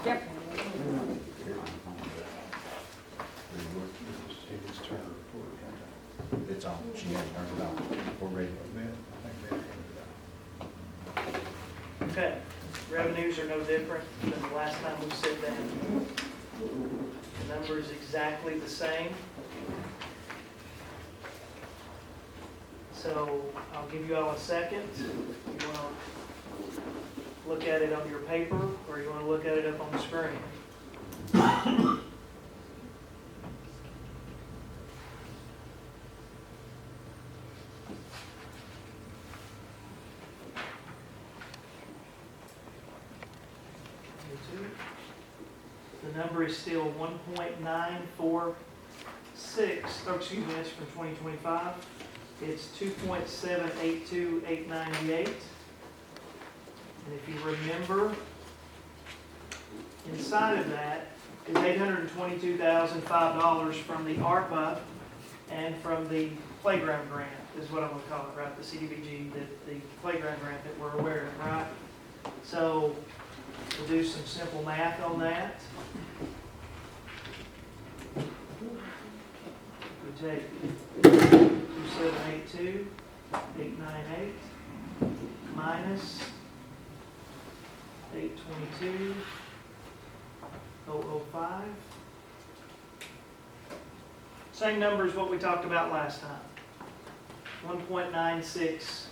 Yep. It's on, she hasn't turned it on, we're ready. Okay, revenues are no different than the last time we sit down. The number is exactly the same. So I'll give you all a second. You want to look at it on your paper, or you want to look at it up on the screen? The number is still 1.946, or excuse me, that's from 2025. It's 2.782898. And if you remember, inside of that is $822,005 from the ARPA and from the playground grant, is what I'm going to call it, right? The CDBG, the playground grant that we're aware of, right? So we'll do some simple math on that. We take 2782898 minus 822,005. Same number as what we talked about last time. 1.96,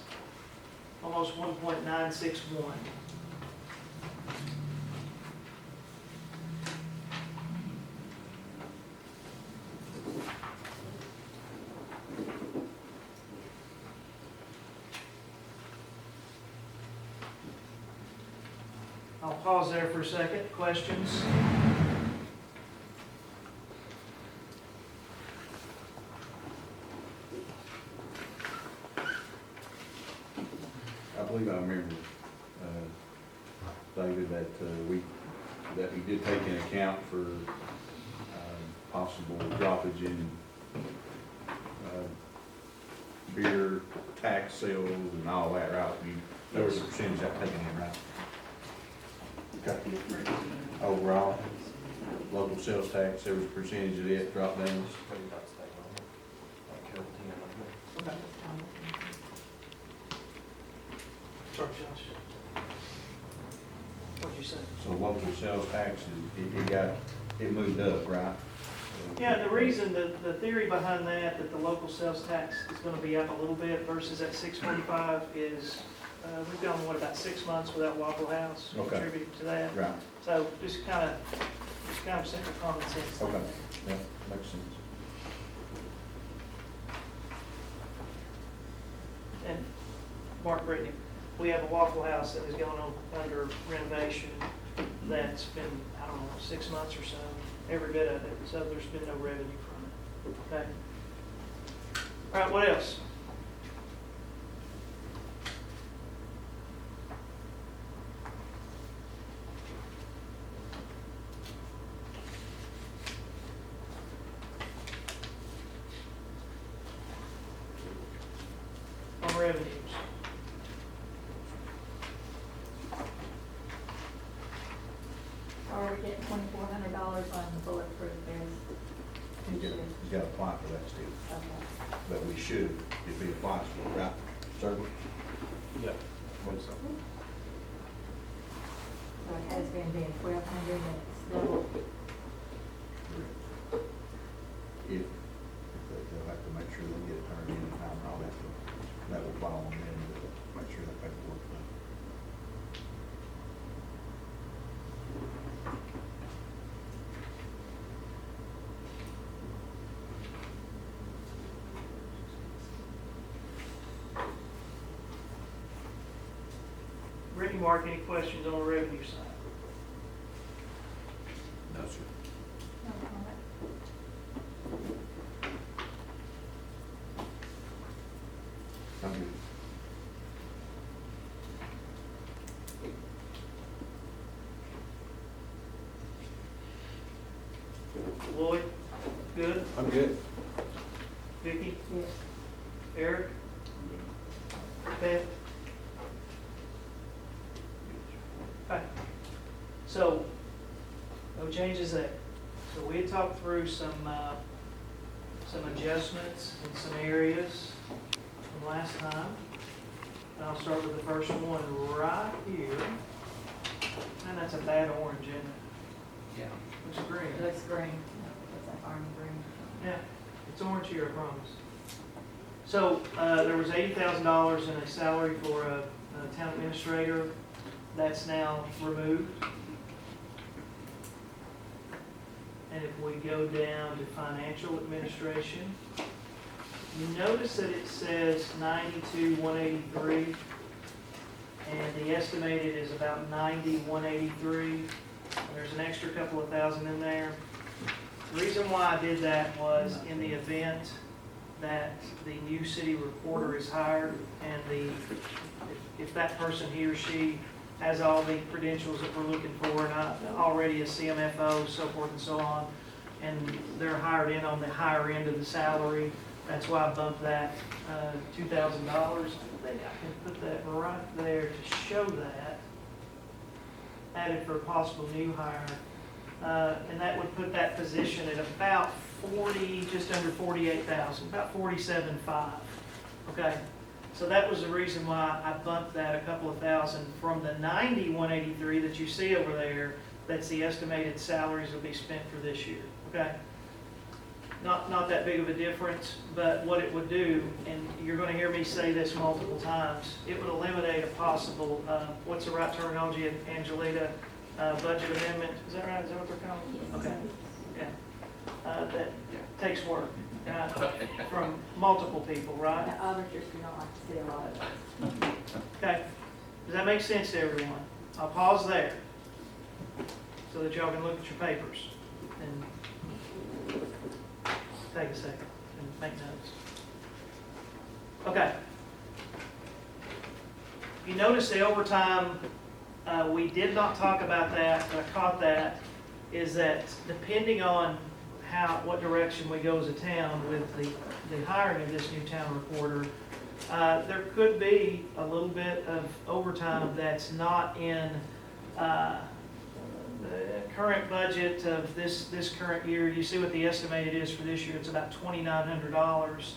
almost 1.961. I'll pause there for a second. Questions? I believe I remember, David, that we did take into account for possible droppage in beer tax sales and all that, right? There was a percentage that taken in, right? Okay. Overall, local sales tax, there was a percentage of it dropped down. Sorry, Josh. What'd you say? So local sales tax, it moved up, right? Yeah, the reason, the theory behind that the local sales tax is going to be up a little bit versus at 645 is, we've gone, what, about 6 months without Waffle House Okay. contributing to that. Right, So just kind of simple common sense. okay, yeah, makes sense. And Mark, Brittany, we have a Waffle House that is going on under renovation that's been, I don't know, 6 months or so, every bit of it. So there's been no revenue from it. Okay. All right, what else? On revenues. Or we get $2,400 on the bulletproof vest. He's got to apply for that still, Okay. but we should, if he applies for it, right? Sir? Yeah. What's up? So it has been being 1,200 and it's double. If they'll have to make sure they get it turned in time, and all that, that will fall on them to make sure that paperwork's done. Brittany, Mark, any questions on the revenue side? No, sir. No comment. I'm good. Lloyd, good? I'm good. Vicky, Yes. Eric, Beth? Okay. So No changes there. So we had talked through some adjustments in some areas from last time. And I'll start with the first one right here. And that's a bad orange, isn't it? Yeah. Looks green. It looks green. It's like army green. Yeah, it's orange here, I promise. So, there was $80,000 in a salary for a town administrator. That's now removed. And if we go down to financial administration, you notice that it says 92,183, and the estimated is about 90,183. And there's an extra couple of thousand in there. The reason why I did that was in the event that the new city reporter is hired and if that person, he or she, has all the credentials that we're looking for, and already a CMFO, so forth and so on, and they're hired in on the higher end of the salary, that's why I bumped that $2,000. I think I can put that right there to show that, added for a possible new hire. And that would put that position at about 40, just under 48,000, about 47.5. Okay, so that was the reason why I bumped that a couple of thousand from the 90,183 that you see over there. That's the estimated salaries will be spent for this year. Okay, not that big of a difference, but what it would do, and you're going to hear me say this multiple times, it would eliminate a possible, what's the right terminology, Angelita? Budget amendment, is that right? Is that what they're called? Okay, yeah. That takes work from multiple people, right? The auditors do not like to see a lot of those. Okay, does that make sense to everyone? I'll pause there so that y'all can look at your papers and take a second and make notes. Okay. You notice the overtime. We did not talk about that, but I caught that, is that depending on what direction we go as a town with the hiring of this new town reporter, there could be a little bit of overtime that's not in the current budget of this current year. You see what the estimated is for this year, it's about $2,900.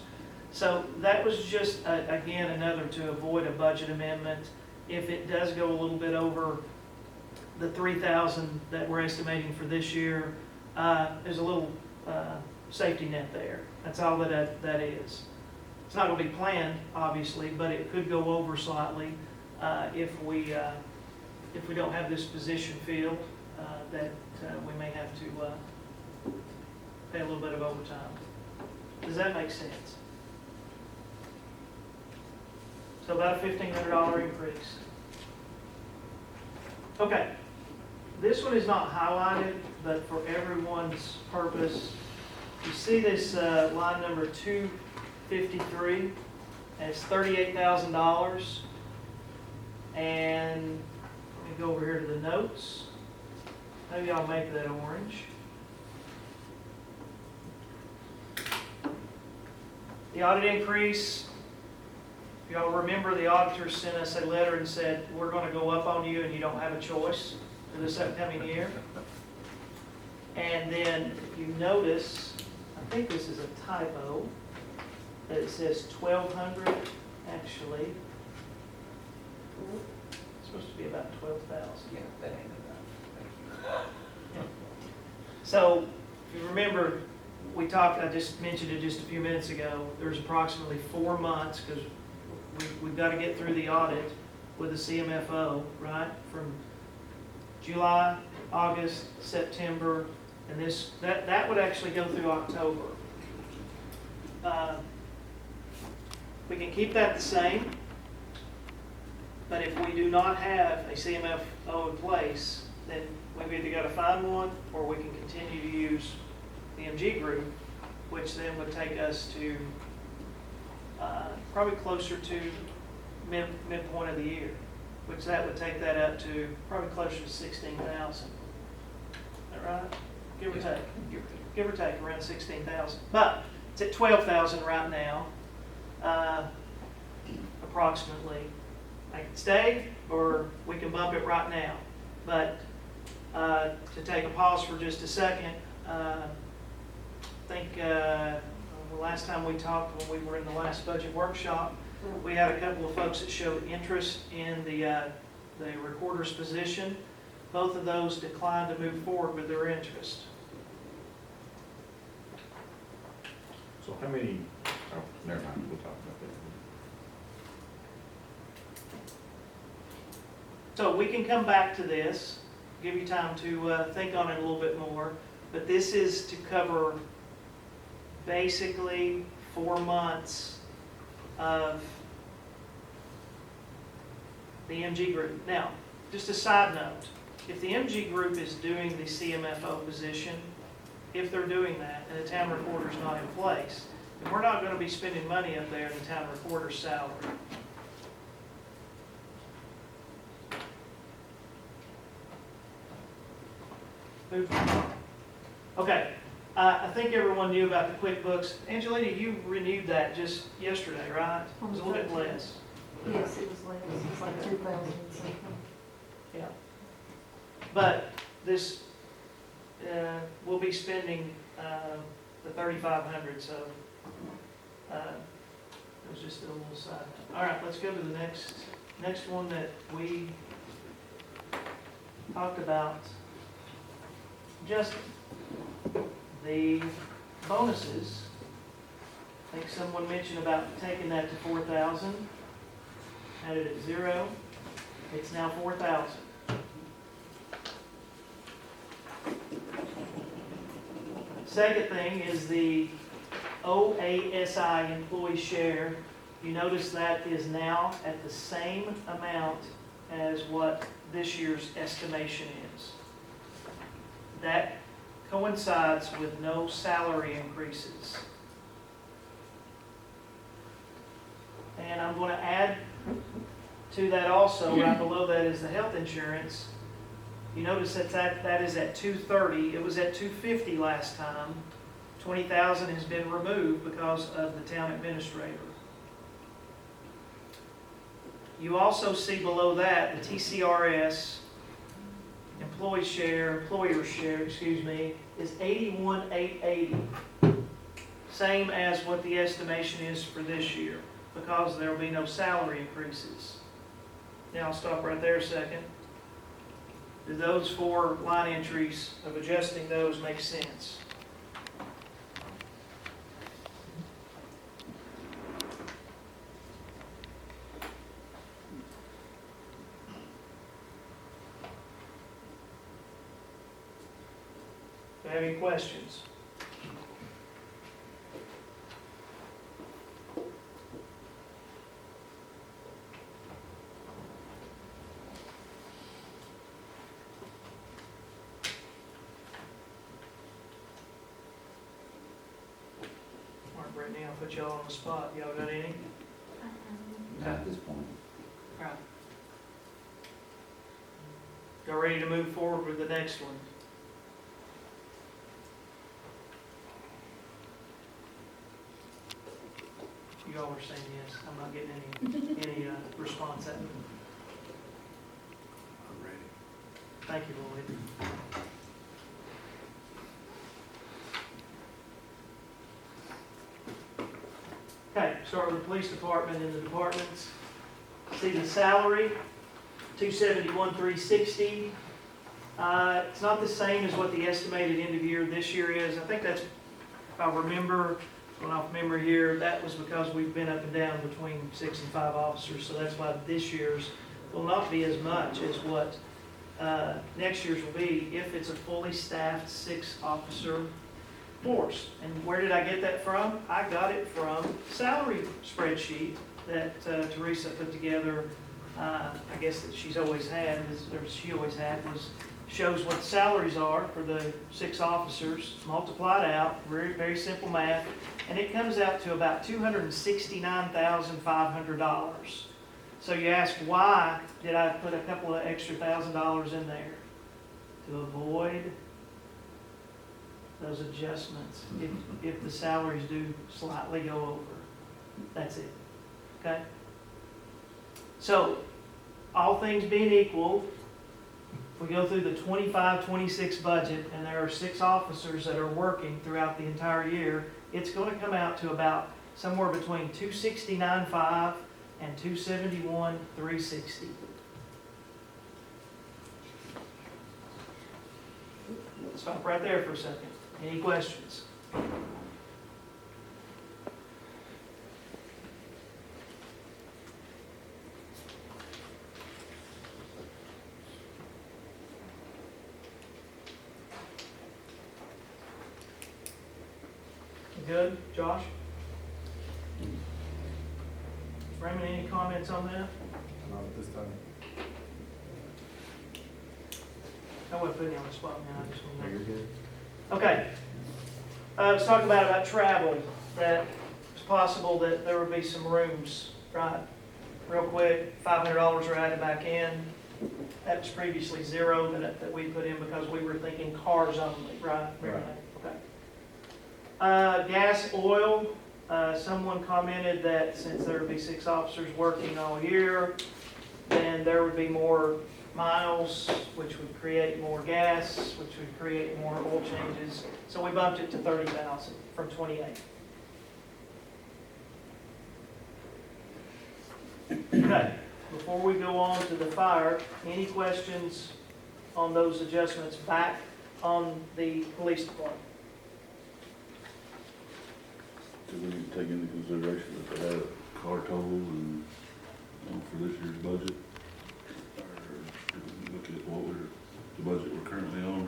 So that was just, again, another to avoid a budget amendment. If it does go a little bit over the 3,000 that we're estimating for this year, there's a little safety net there. That's all that is. It's not going to be planned, obviously, but it could go over slightly if we don't have this position filled. That we may have to pay a little bit of overtime. Does that make sense? So about a $1,500 increase. Okay, this one is not highlighted, but for everyone's purpose, you see this line number 253, and it's $38,000. And let me go over here to the notes. Maybe I'll make that orange. The audit increase. If y'all remember, the auditors sent us a letter and said, we're going to go up on you and you don't have a choice for this upcoming year. And then if you notice, I think this is a typo, that it says 1,200, actually. It's supposed to be about 12,000. Yeah, that ain't enough. So, if you remember, I just mentioned it just a few minutes ago, there's approximately 4 months, because we've got to get through the audit with the CMFO, right? From July, August, September, and that would actually go through October. We can keep that the same, but if we do not have a CMFO in place, then we've either got to find one or we can continue to use the MG group, which then would take us to probably closer to midpoint of the year, which that would take that up to probably closer to 16,000. Is that right? Give or take. Give or take around 16,000. But it's at 12,000 right now, approximately. I can stay, or we can bump it right now. But to take a pause for just a second. I think the last time we talked, when we were in the last budget workshop, we had a couple of folks that showed interest in the recorder's position. Both of those declined to move forward with their interest. So how many, oh, never mind, we'll talk about that. So we can come back to this, give you time to think on it a little bit more, but this is to cover basically 4 months of the MG group. Now, just a side note, if the MG group is doing the CMFO position, if they're doing that and the town recorder's not in place, then we're not going to be spending money up there in the town recorder's salary. Move on. Okay, I think everyone knew about the QuickBooks. Angelina, you renewed that just yesterday, right? It was a little bit less. Yes, it was less, it was like 2,000 something. Yeah. But this, we'll be spending the 3,500, so it was just a little side note. All right, let's go to the next one that we talked about. Just the bonuses. I think someone mentioned about taking that to 4,000. Had it at 0. It's now 4,000. Second thing is the OASI employee share. You notice that is now at the same amount as what this year's estimation is. That coincides with no salary increases. And I'm going to add to that also, right below that is the health insurance. You notice that is at 230. It was at 250 last time. 20,000 has been removed because of the town administrator. You also see below that the TCRS employer share, is 81,880. Same as what the estimation is for this year, because there will be no salary increases. Now I'll stop right there a second. Do those 4 line entries of adjusting those make sense? Do you have any questions? Mark, Brittany, I'll put y'all on the spot. Y'all got any? Not at this point. Right. Y'all ready to move forward with the next one? You all are saying yes. I'm not getting any response out of it. I'm ready. Thank you, Lloyd. Okay, start with the police department and the departments. See the salary, 271,360. It's not the same as what the estimated end of year this year is. I think that's, if I remember, going off memory here, that was because we've been up and down between 6 and 5 officers, so that's why this year's will not be as much as what next year's will be if it's a fully staffed 6-officer force. And where did I get that from? I got it from salary spreadsheet that Teresa put together. I guess that she's always had, or she always had, was shows what the salaries are for the 6 officers, multiplied out, very, very simple math, and it comes out to about $269,500. So you ask, why did I put a couple of extra $1,000 in there? To avoid those adjustments if the salaries do slightly go over. That's it. Okay? So, all things being equal, if we go through the 25-26 budget, and there are 6 officers that are working throughout the entire year, it's gonna come out to about somewhere between 269.5 and 271,360. Stop right there for a second. Any questions? Good, Josh? Raymond, any comments on that? Not at this time. I wasn't putting you on the spot, man, I just want to know. You're good. Okay. Let's talk about travel, that it's possible that there would be some rooms, right? Real quick, $500 are added back in. That was previously zero that we put in because we were thinking cars only, right? Right. Okay. Gas, oil, someone commented that since there would be 6 officers working all year, then there would be more miles, which would create more gas, which would create more oil changes. So we bumped it to 30,000 from 28. Okay, before we go on to the fire, any questions on those adjustments back on the police department? Do we need to take into consideration that they had a car total and, for this year's budget? Or do we look at what the budget we're currently on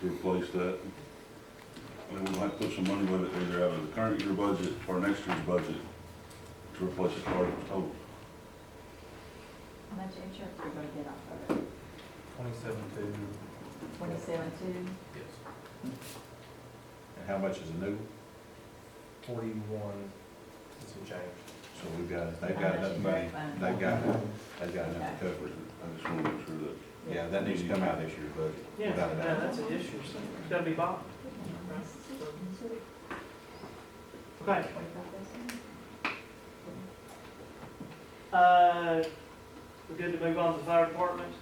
to replace that? I mean, we might put some money with it either out of the current year budget or next year's budget to replace a car that was totaled. How much insurance are we gonna get off of it? 27.2. 27.2? Yes. And how much is a new one? 41 and some change. So we've got, they've got enough money, they've got enough to cover it. I just want to make sure that Yeah, that needs to come out this year's budget. Yeah, without a doubt. that's an issue, so it's gotta be bought. Okay, we're good to move on to the fire department?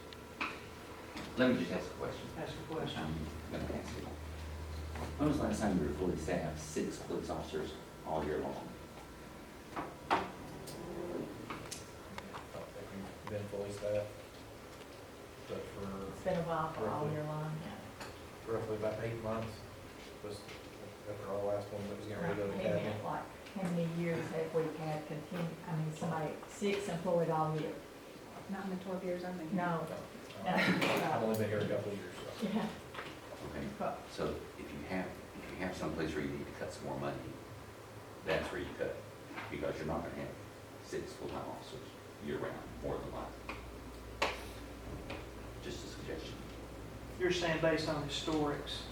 Let me just ask a question. Ask a question. I'm gonna ask you. When was the last time you were fully staffed, 6 police officers all year long? I don't think we've been fully staffed. But It's been a while for all year long. for roughly about 8 months, was after our last one that was getting ready to go to He academy. meant like, how many years have we had somebody 6 employed all year? Not in the 12 years I've been here. No. I've only been here a couple of years, so. Yeah. Okay, so if you have someplace where you need to cut some more money, that's where you cut, because you're not gonna have 6 full-time officers year-round, more than likely. Just a suggestion. You're saying based on historics?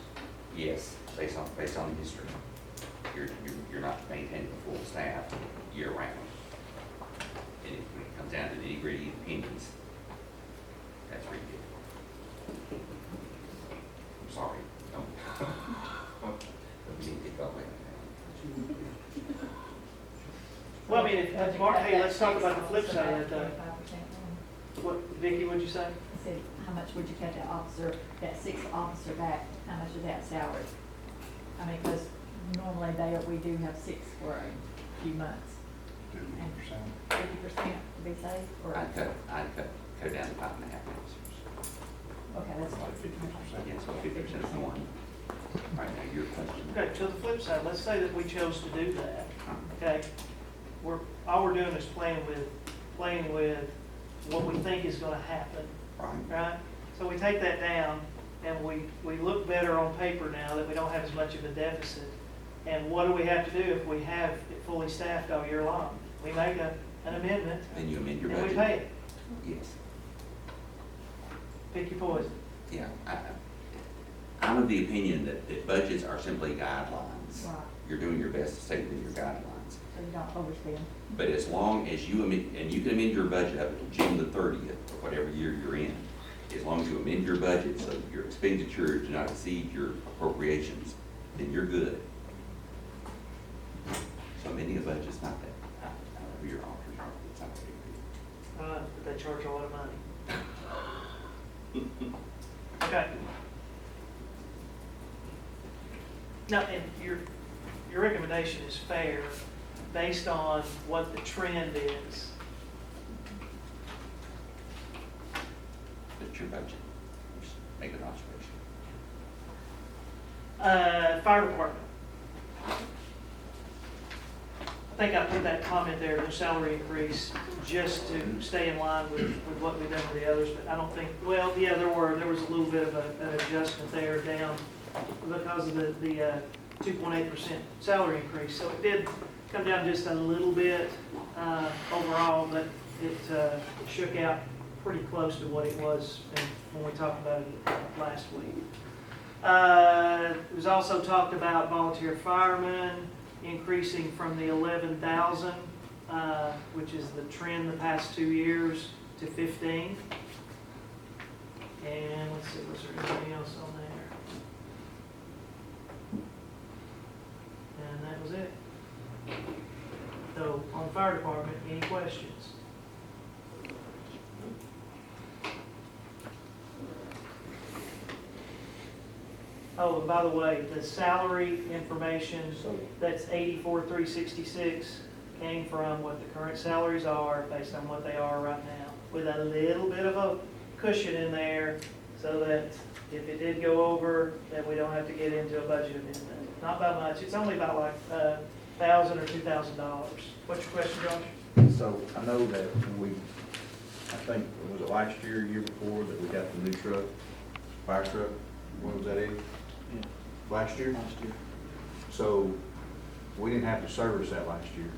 Yes, based on history. You're not maintaining a full staff year-round. And if it comes down to nitty-gritty opinions, that's where you get it. I'm sorry, don't need to get that way. Well, I mean, if, Mark, hey, let's talk about the flip side of that. 25% more. What, Vicki, what'd you say? I said, how much would you cut that officer, that 6th officer back, how much of that salary? I mean, because normally we do have 6 for a few months. 50% to be safe, or? I'd cut it down to 5.5 officers. Okay, that's Like 50%. Yeah, so 50% is one. All right, now your question. Okay, to the flip side, let's say that we chose to do that, okay? All we're doing is playing with what we think is gonna happen, Right. right? So we take that down, and we look better on paper now that we don't have as much of a deficit. And what do we have to do if we have it fully staffed all year long? We make an amendment, Then you amend your and we budget. pay it. Yes. Pick your poison. Yeah, I'm of the opinion that budgets are simply guidelines. Right. You're doing your best to stay within your guidelines. So you don't overspend. But as long as you amend, and you can amend your budget up until June the 30th, or whatever year you're in, as long as you amend your budget so that your expenditures do not exceed your appropriations, then you're good. So amending a budget's not that, I don't know who your auditors are, it's not a big deal. But they charge a lot of money. No, and your recommendation is fair, based on what the trend is. That's your budget. Just make an observation. Fire department. I think I put that comment there, the salary increase, just to stay in line with what we've done with the others, but I don't think, well, yeah, there was a little bit of an adjustment there down because of the 2.8% salary increase. So it did come down just a little bit overall, but it shook out pretty close to what it was when we talked about it last week. It was also talked about volunteer firemen increasing from the 11,000, which is the trend the past 2 years, to 15. And let's see, was there anything else on there? And that was it. So on the fire department, any questions? Oh, and by the way, the salary information, that's 84,366, came from what the current salaries are based on what they are right now, with a little bit of a cushion in there so that if it did go over, that we don't have to get into a budget amendment. Not by much. It's only about like $1,000 or $2,000. What's your question, Josh? So I know that when I think, was it last year, year before, that we got the new truck, fire truck? When was that, Eddie? Yeah. Last year? Last year. So we didn't have to service that last year.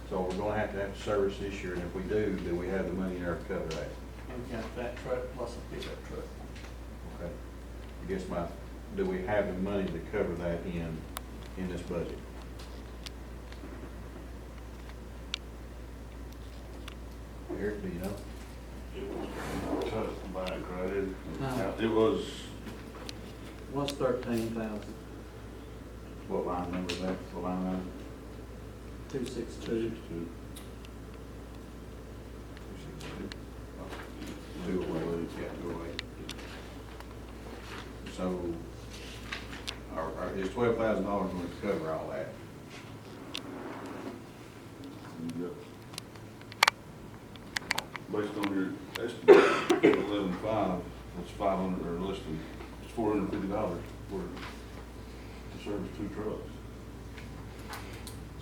So we're gonna have to service this year, and if we do, then we have the money there to cover that. We've got that truck plus a pickup truck. Okay. I guess do we have the money to cover that in this budget? Eric, do you know? Cut back, right? No. It was, Was 13,000, What line number is that? What line item? 262. 208, yeah, 208. So, is $12,000 going to cover all that? yeah. Based on your estimate, 11.5, that's 500, or less than, it's $450 for, to service 2 trucks.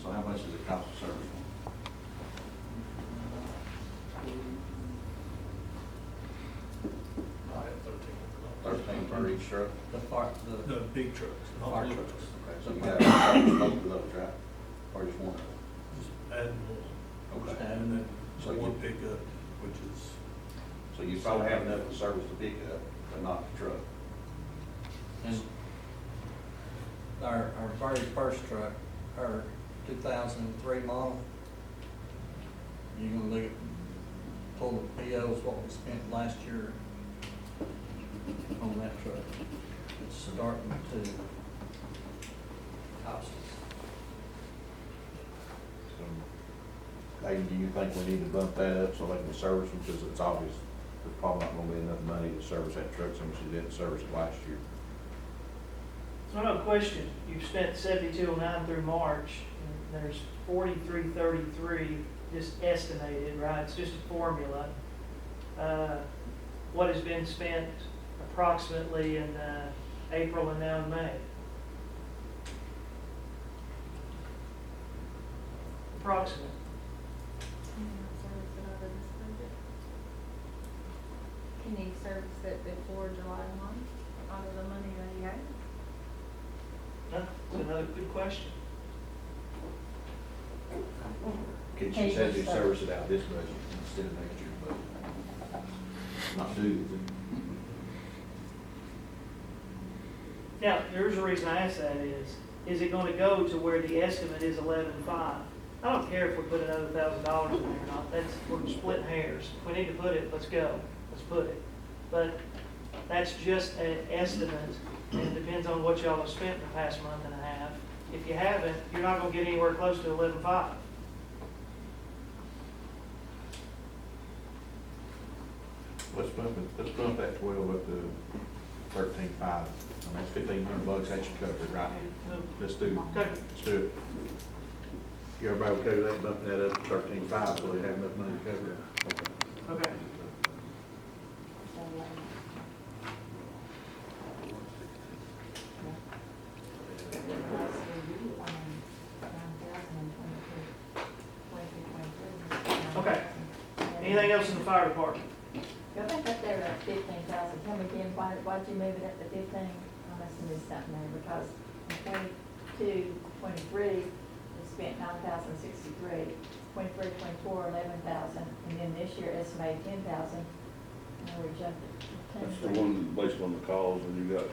So how much does it cost to service one? 13 per each truck? The big trucks. the fire trucks. Okay, so you got both of those, right? Or just one? Adding one. Okay. And then So one you- pickup, which is, So you probably have enough to service the pickup, but not the truck. And our very first truck, our 2003 model, you gonna look at, pull the POs, what we spent last year on that truck. It's starting to cost us. So, Hayden, do you think we need to bump that up so they can service them? Because it's obvious there's probably not gonna be enough money to service that truck, so much you didn't service it last year. So no question, you've spent 7209 through March, and there's 4333 just estimated, right? It's just a formula. What has been spent approximately in April and now in May? Approximate. Can you service it before July 1 out of the money that you have? That's another good question. Can she say you service it out of this budget instead of next year's budget? Not do, is it? Now, here's the reason I ask that is it going to go to where the estimate is 11.5? I don't care if we put another $1,000 in there or not, we're splitting hairs. If we need to put it, let's go, let's put it. But that's just an estimate, and it depends on what y'all have spent in the past month and a half. If you haven't, you're not going to get anywhere close to 11.5. Let's bump that 12 up to 13,500. I mean, it's $1,500, that should cover it, right? Let's do, Okay. let's do it. You everybody okay with that, bumping that up to 13,500, so they have enough money to cover it? Okay. Okay. Okay. Anything else in the fire department? I think up there at 15,000, tell me again, why'd you move it up to 15? I must have missed something there, because in 22, 23, we spent 9,063, 23, 24, 11,000, and then this year estimated 10,000, and we jumped it to 10. That's the one based on the calls, and you got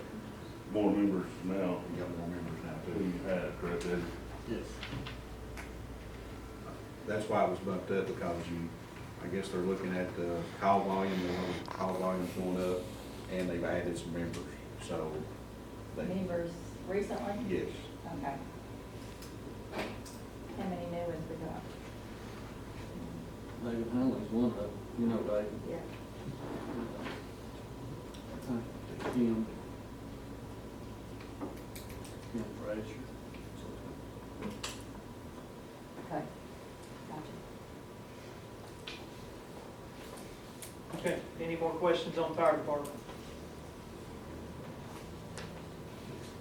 more members now You got more members now, than too. you had, correct, Ed? Yes. That's why it was bumped up, because I guess they're looking at the call volume, the call volume's going up, and they've added some members, so. they- Members recently? Yes. Okay. How many new ones we got? David Hunley's one of them, you know David. Yeah. Kim. Kim Frazier. Okay. Gotcha. Okay. Any more questions on fire department?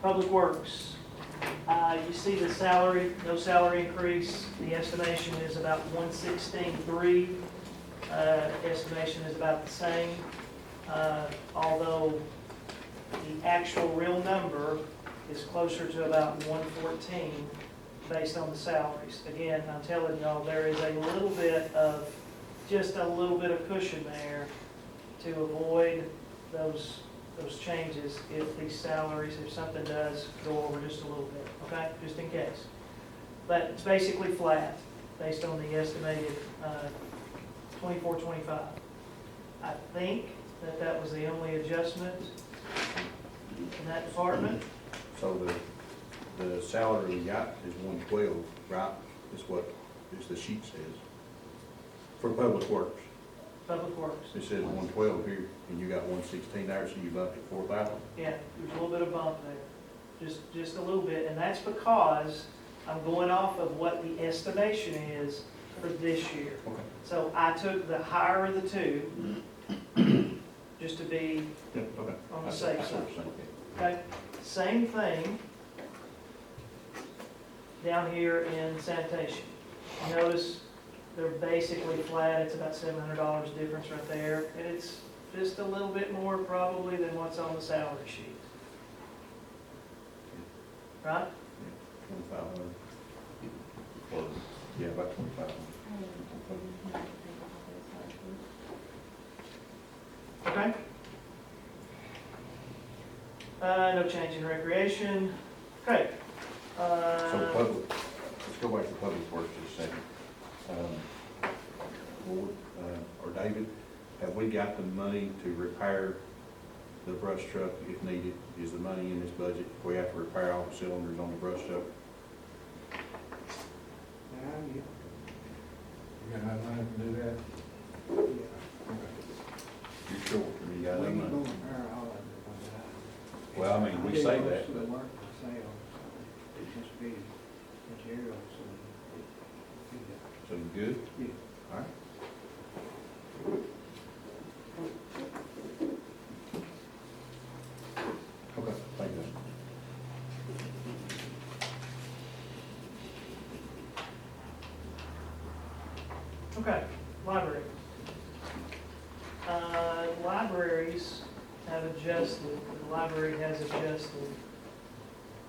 Public Works, you see the salary, no salary increase. The estimation is about 116.3. Estimation is about the same, although the actual real number is closer to about 114 based on the salaries. Again, I'm telling y'all, there is a little bit of, just a little bit of cushion there to avoid those changes if these salaries, if something does go over just a little bit, okay? Just in case. But it's basically flat based on the estimated 24, 25. I think that was the only adjustment in that department. So the salary we got is 112, right? Is what the sheet says. For Public Works. Public Works. It says 112 here, and you got 116 there, so you bumped it 4,000. Yeah, there's a little bit of bump there, just a little bit, and that's because I'm going off of what the estimation is for this year. Okay. So I took the higher of the two, just to be Yeah, okay. on the safe That's what side. I'm saying. Okay, same thing down here in sanitation. Notice they're basically flat, it's about $700 difference right there, and it's just a little bit more probably than what's on the salary sheet. Right? 2,500. Or, yeah, about 2,500. Okay. No change in recreation. Okay. So public, let's go back to Public Works just a second. Ward, or David, have we got the money to repair the brush truck if needed? Is the money in this budget? If we have to repair all the cylinders on the brush truck? You got enough money to do that? You sure? You got any money? Well, I mean, we say that, but so you good? Yeah. All right. Okay, thank you. Okay, library. Libraries have adjusted, the library has adjusted.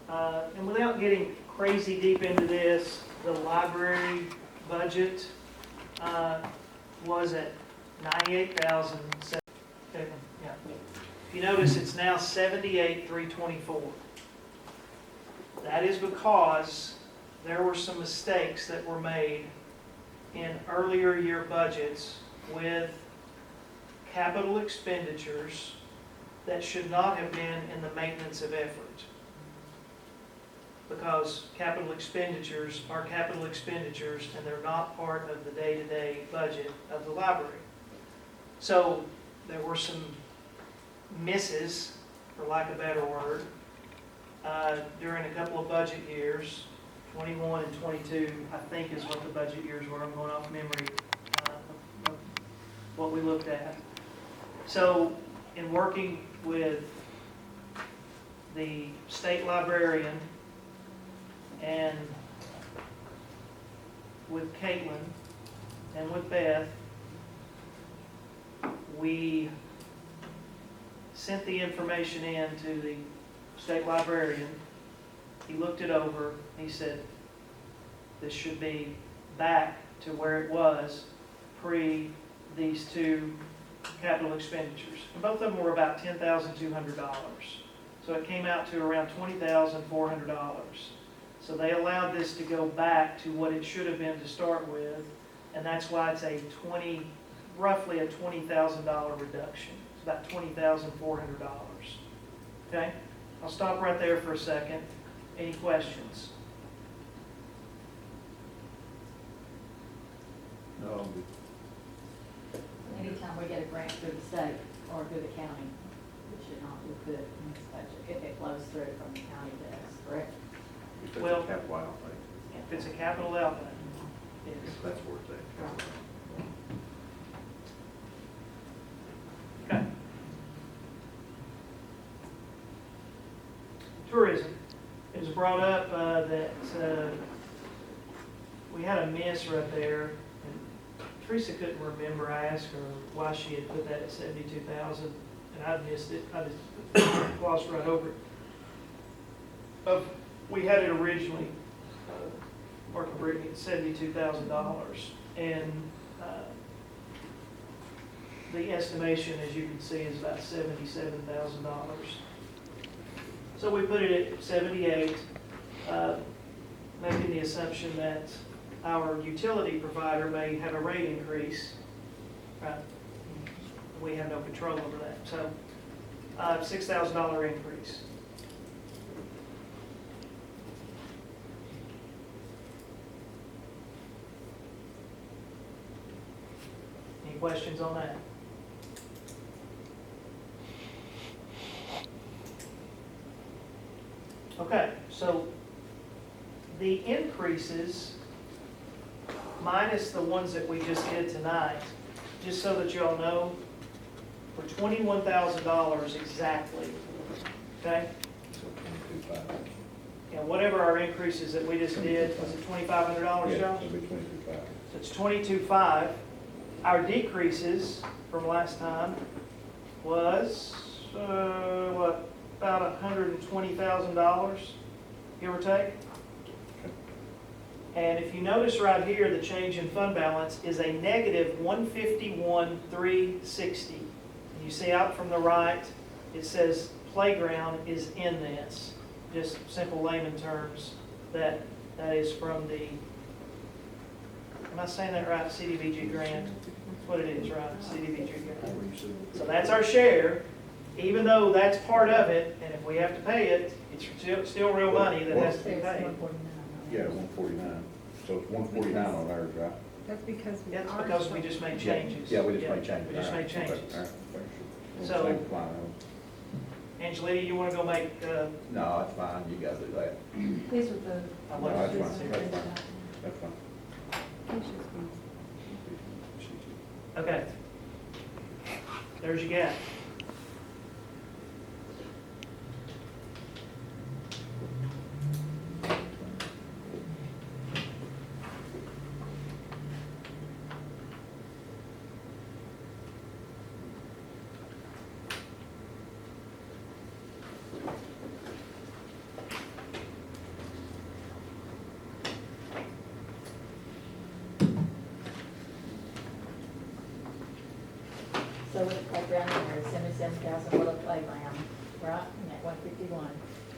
And without getting crazy deep into this, the library budget was at 98,000. Yeah. If you notice, it's now 78,324. That is because there were some mistakes that were made in earlier year budgets with capital expenditures that should not have been in the maintenance of effort. Because capital expenditures are capital expenditures and they're not part of the day-to-day budget of the library. So there were some misses for lack of a better word, during a couple of budget years, 21 and 22, I think is what the budget years were. I'm going off memory of what we looked at. So in working with the state librarian and with Caitlin and with Beth, we sent the information in to the state librarian. He looked it over. He said, this should be back to where it was pre these two capital expenditures. And both of them were about $10,200. So it came out to around $20,400. So they allowed this to go back to what it should have been to start with, and that's why it's roughly a $20,000 reduction. It's about $20,400. Okay? I'll stop right there for a second. Any questions? No, Anytime we get a grant through the state or through the county, we should not look good in this budget if it flows through from the county to us, correct? if it's Well- a capital outlay, If it's a capital outlay, yes. if that's where it's at. Okay. Tourism. It was brought up that we had a miss right there. And Teresa couldn't remember. I asked her why she had put that at 72,000, and I missed it. I just glossed right over it. We had it originally, Mark and Brittany, at $72,000, and the estimation, as you can see, is about $77,000. So we put it at 78, making the assumption that our utility provider may have a rate increase. Right? We have no control over that. So $6,000 increase. Any questions on that? Okay, so the increases, minus the ones that we just did tonight, just so that you all know, for $21,000 exactly, okay? So 22.5. And whatever our increases that we just did, was it $2,500, Yeah, Josh? it'll be 22.5. So it's 22.5. Our decreases from last time was, about $120,000, give or take. And if you notice right here, the change in fund balance is a negative $151,360. You see out from the right, it says playground is in this. Just simple layman terms, that is from the, am I saying that right, CDBG grant? That's what it is, right, CDBG grant. So that's our share, even though that's part of it, and if we have to pay it, it's still real money that has to be It's paid. 149. Yeah, 149. So it's 149 on ours, right? That's because we That's are. because we just made changes. Yeah, we just made changes. We just All made right. changes. Okay, all right. So- Same line item. Angelita, you want to go make, No, that's fine, you gotta do that. These are the. I'll No, let that's you- fine, that's fine, that's fine. Okay. There's your gap. So with the playground in there, 77,000 for the playground, right, and that 151.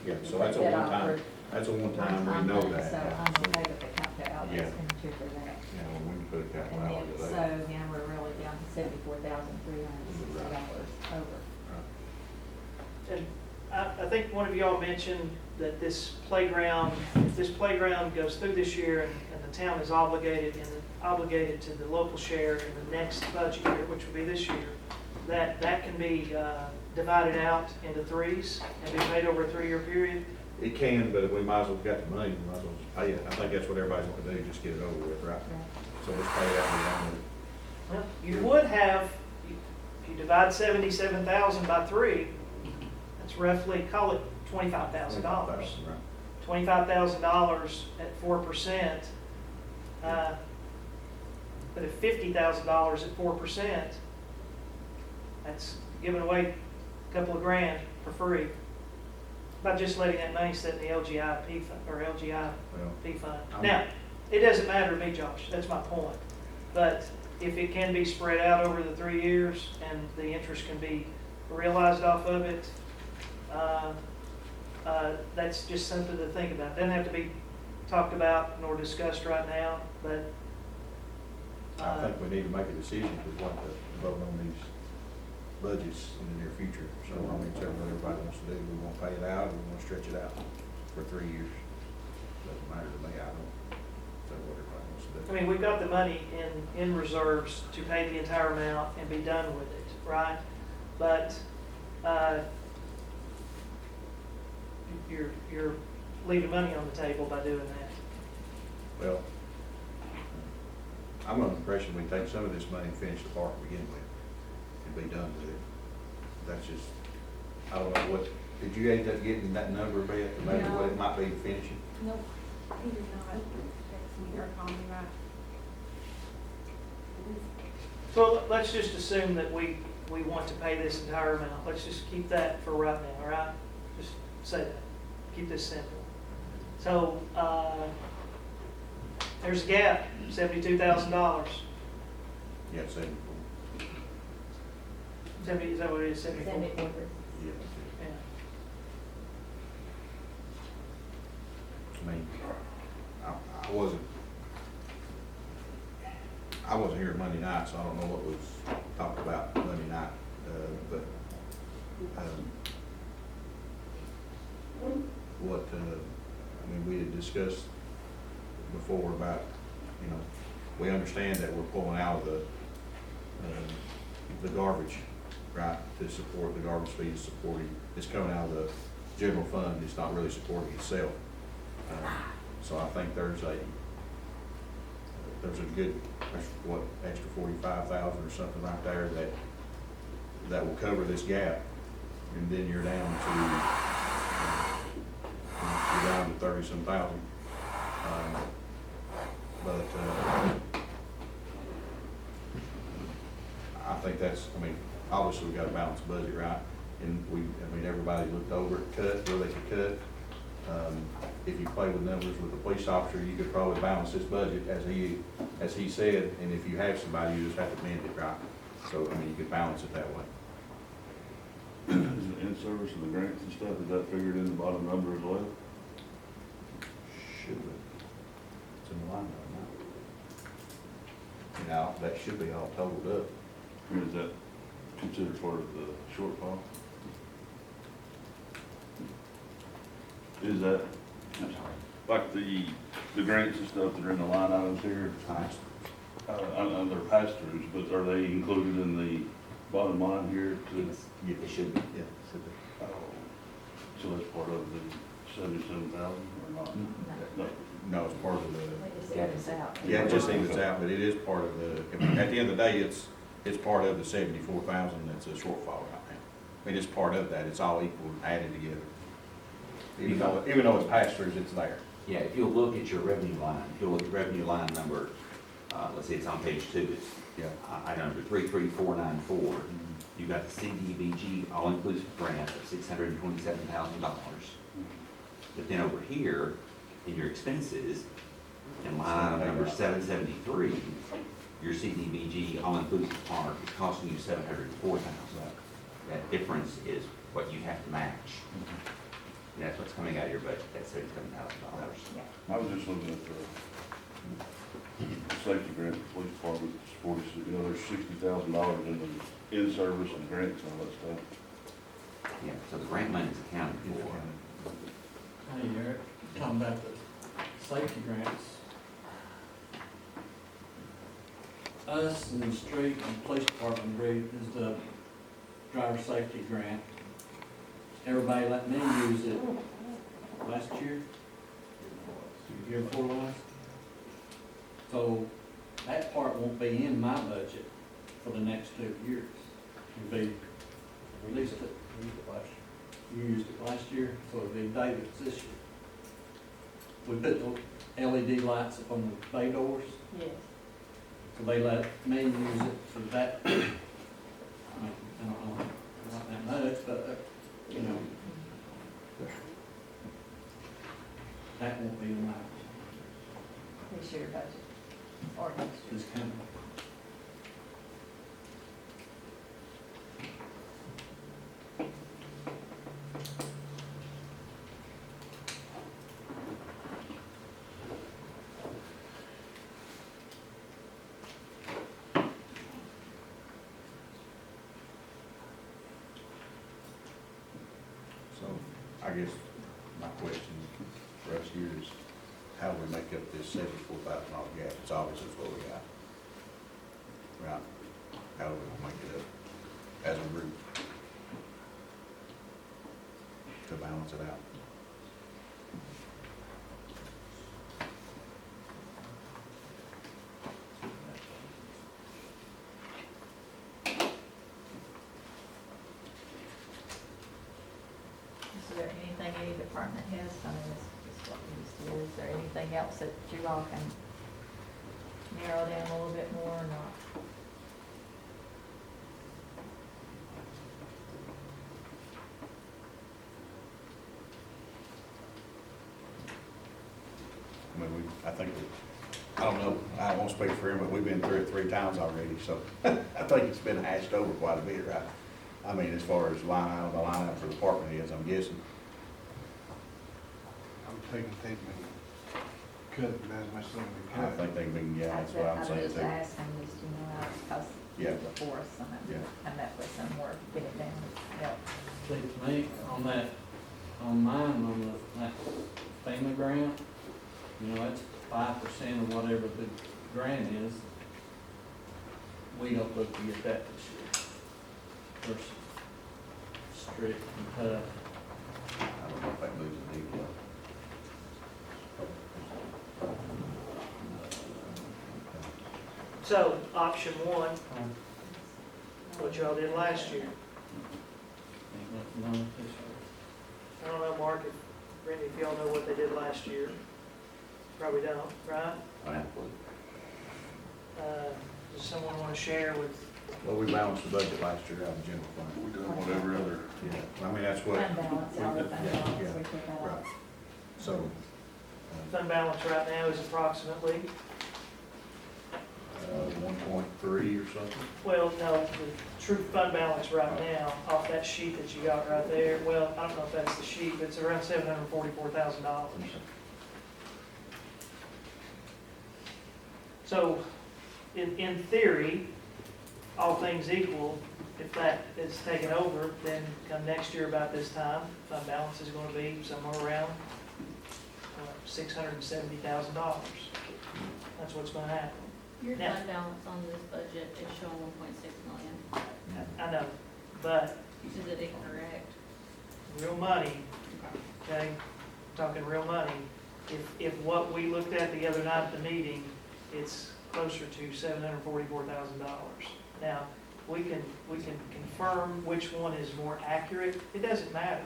Yeah, so You that's a take that off one-time, for that's a one-time, we one-time know thing, that. So I'm okay with the capital outlay Yeah. expenditure for that. Yeah, well, we can put a capital And outlay then, to so that. now we're really down to $74,360 over. And I think one of y'all mentioned that this playground, if this playground goes through this year and the town is obligated to the local share in the next budget year, which will be this year, that can be divided out into threes and be paid over a 3-year period? It can, but if we might as well got the money, we might as well just pay it. I think that's what everybody's gonna do, just get it over with, right? So let's pay it out and be done with it. Well, you would have, if you divide 77,000 by 3, that's roughly, call it $25,000. Right. $25,000 at 4%. But at $50,000 at 4%, that's giving away a couple of grand for free by just letting that money sit in the LGIP fund, or LGIP fund. Now, it doesn't matter to me, Josh, that's my point. But if it can be spread out over the 3 years and the interest can be realized off of it, that's just something to think about. Doesn't have to be talked about nor discussed right now, but I think we need to make a decision with what to vote on these budgets in the near future. So I mean, tell what everybody wants to do. We want to pay it out, or we want to stretch it out for 3 years. Doesn't matter to me. I don't tell what everybody wants to do. I mean, we've got the money in reserves to pay the entire amount and be done with it, right? But you're leaving money on the table by doing that. Well, I'm under the impression we take some of this money and finish the park to begin with and be done with it. That's just, I don't know what, did you end up getting that number, Beth, or maybe what it might be to finish it? Nope, he did not text me or call me back. So let's just assume that we want to pay this entire amount. Let's just keep that for right now, all right? Just say that. Keep this simple. So there's a gap, $72,000. Yeah, same. 70, is that what it is, 74? Yeah. Yeah. I mean, I wasn't here Monday night, so I don't know what was talked about Monday night, but, I mean, we had discussed before about, you know, we understand that we're pulling out of the garbage, right, to support the garbage fee is supporting, it's coming out of the general fund, it's not really supporting itself. So I think there's a good, what, extra 45,000 or something right there that will cover this gap, and then you're down to 30-some thousand. But I think that's, I mean, obviously we got a balanced budget, right? And everybody looked over it, cut where they could cut. If you play with numbers with the police officer, you could probably balance this budget as he said, and if you have somebody, you just have to mend it, right? So, I mean, you could balance it that way. Is the in-service and the grants and stuff, is that figured in the bottom number as well? Should be. It's in the line right now. You know, that should be all totaled up. Or is that considered part of the shortfall? Is that, I'm sorry. like the grants and stuff that are in the line items here, I know they're pass-throughs, but are they included in the bottom line here too? Yeah, it should be, yeah, it should be. So that's part of the 77,000 or not? No. No, it's part of the, It just evens out. yeah, it just evens out, but it is part of the, I mean, at the end of the day, it's part of the 74,000 that's a shortfall right now. I mean, it's part of that, it's all equal, added together. Even though it's pass-throughs, it's there. Yeah, if you'll look at your revenue line, if you'll look at revenue line number, let's see, it's on page 2, it's Yeah. item number 33494. You've got the CDBG all-inclusive grant of $627,000. But then over here, in your expenses, in line item number 773, your CDBG all-inclusive part is costing you $704,000. That difference is what you have to match. And that's what's coming out of your budget, that's $77,000. I was just looking at the safety grant, the police department, it's 46, you know, there's $60,000 in the in-service and grants and all that stuff. Yeah, so the grant money is accounted for. Hey, Eric, talking about the safety grants. Us and the street and police department agree, is the driver safety grant. Everybody let me use it last year, year before last. So that part won't be in my budget for the next 2 years. It'll be, We used it, we used it last year. you used it last year, so it'll be David's this year. We put the LED lights up on the bay doors, Yes. so they let me use it for that. I mean, I don't know, not that much, but, you know, that won't be in my, This year budget, or next year. this kind of. So, I guess my question for us here is, how do we make up this $74,000 gap? It's obvious it's what we got. Right? How do we make it up as a group to balance it out? Is there anything any department has, I mean, this is what we used to do, is there anything else that you all can narrow down a little bit more or not? I mean, I think, I don't know, I won't speak for him, but we've been through it 3 times already, so I think it's been hashed over quite a bit, right? I mean, as far as line item by line item for the department is, I'm guessing. I'm thinking they may cut it as much as they I can. think they can, yeah, that's what I'm saying I was too. just asking, just, you know, because Yeah. before us, Yeah. I met with some work, get it down, help. See, to me, on that, on mine, on the, that FEMA grant, you know, that's 5% of whatever the grant is. We don't look to get that this year. We're strict and tough. I don't know if that moves the needle. So, option one, what y'all did last year. Ain't nothing on it this year. I don't know, Mark, if, Randy, if y'all know what they did last year. Probably don't, right? I mean, Does someone want to share with, Well, we balanced the budget last year out of the general fund. We done whatever other, Yeah, I mean, that's what. Fund balance, all the fund Yeah, balance, yeah, we take that right. out. So, fund balance right now is approximately, 1.3 or something. well, no, the true fund balance right now, off that sheet that you got right there, well, I don't know if that's the sheet, but it's around $744,000. So, in theory, all things equal, if that is taken over, then come next year about this time, fund balance is gonna be somewhere around $670,000. That's what's gonna happen. Your Now- fund balance on this budget is showing 1.6 million. I know, but Is it incorrect? real money, okay, talking real money, if what we looked at the other night at the meeting, it's closer to $744,000. Now, we can confirm which one is more accurate, it doesn't matter,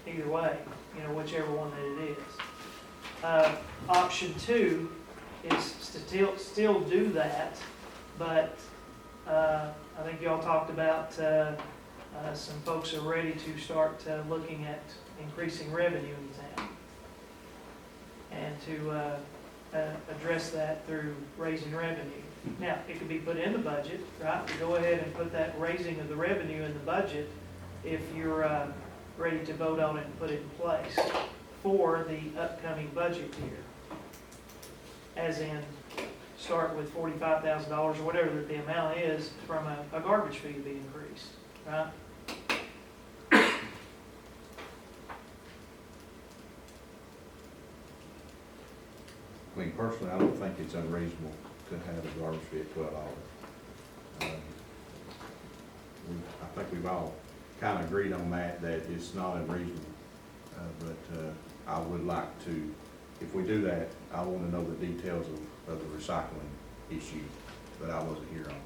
either way, you know, whichever one that it is. Option two is to still do that, but, I think y'all talked about, some folks are ready to start looking at increasing revenue in town. And to address that through raising revenue. Now, it could be put in the budget, right? To go ahead and put that raising of the revenue in the budget if you're ready to vote on it and put it in place for the upcoming budget year. As in, start with $45,000 or whatever the amount is from a garbage fee to be increased, right? I mean, personally, I don't think it's unreasonable to have a garbage fee at $12. I think we've all kinda agreed on that it's not unreasonable. But I would like to, if we do that, I wanna know the details of the recycling issue that I wasn't here on.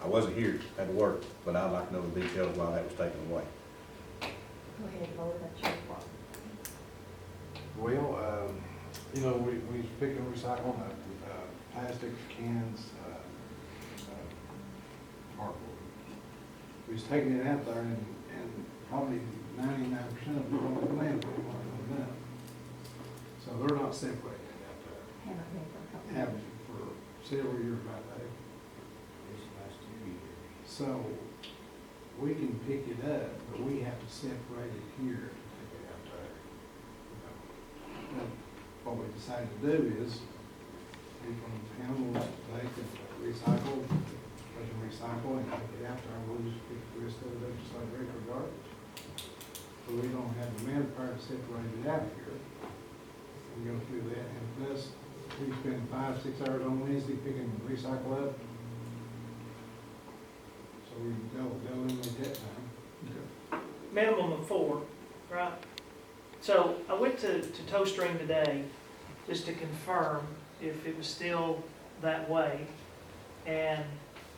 I wasn't here at work, but I'd like to know the details why that was taken away. Go ahead, Lloyd, that's your part. Well, you know, we was picking recycling, plastic cans, cardboard. We was taking it out there and probably 99% of them don't land on that. So they're not separated out there. Haven't been for a couple of Haven't years. for several years out there. So we can pick it up, but we have to separate it here to take it out there. But what we decided to do is, people in town wants to take and recycle, they can recycle and take it out there, and we'll just pick the rest of it up just like regular garbage. So we don't have the manpower to separate it out here. We go through that, and plus, we spend 5-6 hours on Wednesday picking recycle up. So we go eliminate that time. Minimum of 4, right? So I went to Tow Stream today just to confirm if it was still that way. And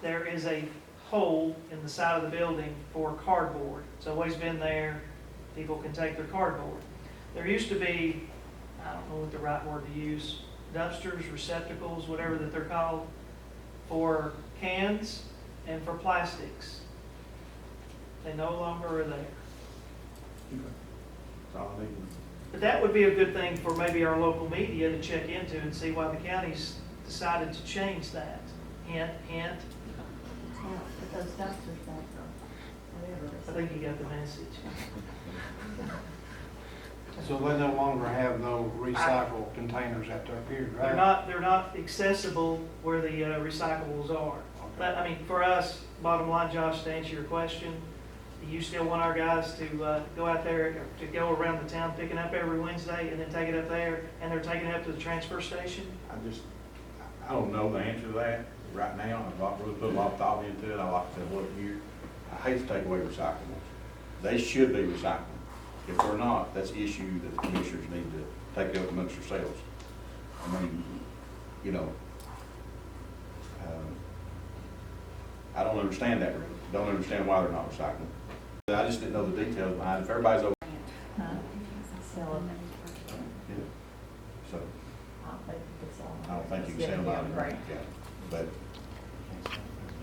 there is a hole in the side of the building for cardboard. It's always been there. People can take their cardboard. There used to be, I don't know what the right word to use, dumpsters, receptacles, whatever that they're called, for cans and for plastics. They no longer are there. That's all I need. But that would be a good thing for maybe our local media to check into and see why the county's decided to change that. Hint, hint. Yeah, but those dumpsters back there, whatever. I think you got the message. So they no longer have no recycle containers out there, period, right? They're not accessible where the recyclables are. But, I mean, for us, bottom line, Josh, to answer your question, do you still want our guys to go out there, to go around the town picking up every Wednesday and then take it up there, and they're taking it up to the transfer station? I don't know the answer to that right now. I've not really put a lot of thought into it. I like to look here. I hate to take away recyclables. They should be recycled. If they're not, that's an issue that the commissioners need to take up amongst themselves. I mean, you know, I don't understand that. Don't understand why they're not recycling. I just didn't know the details behind it. If everybody's over, Huh? Sell them. so I don't think it's all. I don't think you can It's sell them getting out of the down grant, yeah. But,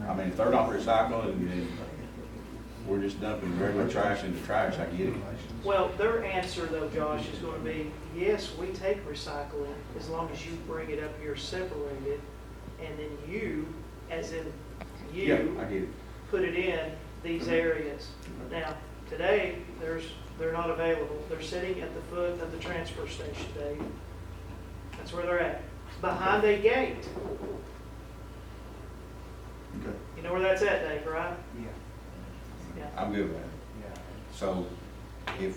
I mean, if they're not recycling, then we're just dumping regular trash into trash, I get it. Well, their answer though, Josh, is gonna be, yes, we take recycling as long as you bring it up here separated, and then you, as in Yeah, you, I get it. put it in these areas. Now, today, they're not available. They're sitting at the foot of the transfer station, Dave. That's where they're at, behind a gate. Okay. You know where that's at, Dave, right? Yeah. Yeah. I'm good with that. Yeah. So, if,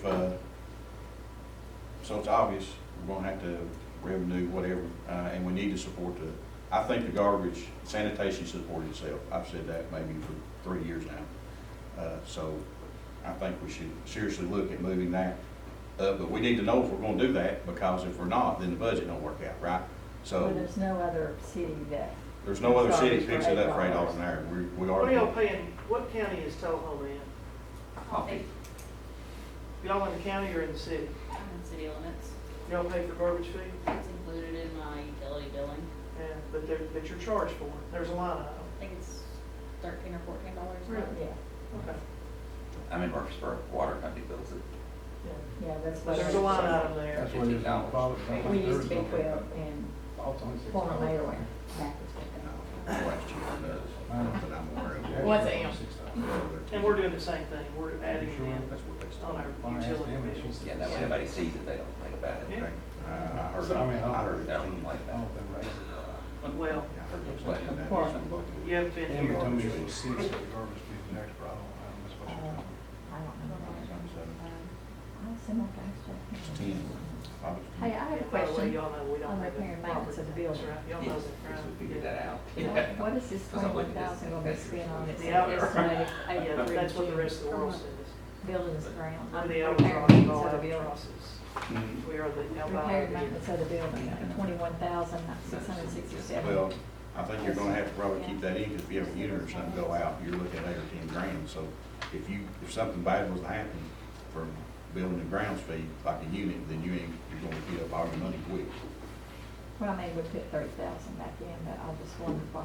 so it's obvious, we're gonna have to revenue whatever, and we need to support I think the garbage, sanitation supported itself. I've said that maybe for 3 years now. So, I think we should seriously look at moving that up, but we need to know if we're gonna do that, because if we're not, then the budget don't work out, right? Well, So, there's no other city that, there's no other city that picks it up for $8. $8 an hour. We What are y'all are, paying, what county is Tullahoma in? Coffee. Y'all in the county or in the city? I'm in city limits. Y'all pay for garbage fee? It's included in my utility billing. Yeah, but you're charged for it. There's a line item. I think it's $13 or $14 now. Really? yeah, Okay. I'm in Murfreesboro, water company bills it. yeah, that's what. There's a line item there. That's what it's called. We used to be 12 in former mayor and Baptist. last year, but I'm aware of it. What's it? And we're doing the same thing. We're adding it in That's what they on started. our utility bills. Yeah, that way everybody sees it, they don't think about it. Yeah. I heard it. That one like that. Well, I heard it was like that. you haven't been Amber told me here. it was 6 for the garbage fee, the next problem, that's what you're talking I don't know. I assume I'll ask you. It's 10. Hey, I have a Yeah, by the way, question. y'all know we don't on have repair and a maintenance property of the tax, building. right? Y'all know that, Yes, we right? figured that out. What is this Because I'm looking at this. 21,000 gonna be spent on? It's The outer- estimated Yeah, that's what the rest of the world says. Buildings ground. We're the Repair and albatross of maintenance all of the building. albatrosses. Mhm. We are the Repair and albino. maintenance of the building, 21,667. Well, I think you're gonna have to probably keep that in, because if you have a unit or something go out, you're looking at 8 or 10 grand. So if something bad was to happen from building and grounds fee, like a unit, then you're gonna get up all your money quick. Well, I mean, we put 30,000 back in, but I just wondered why.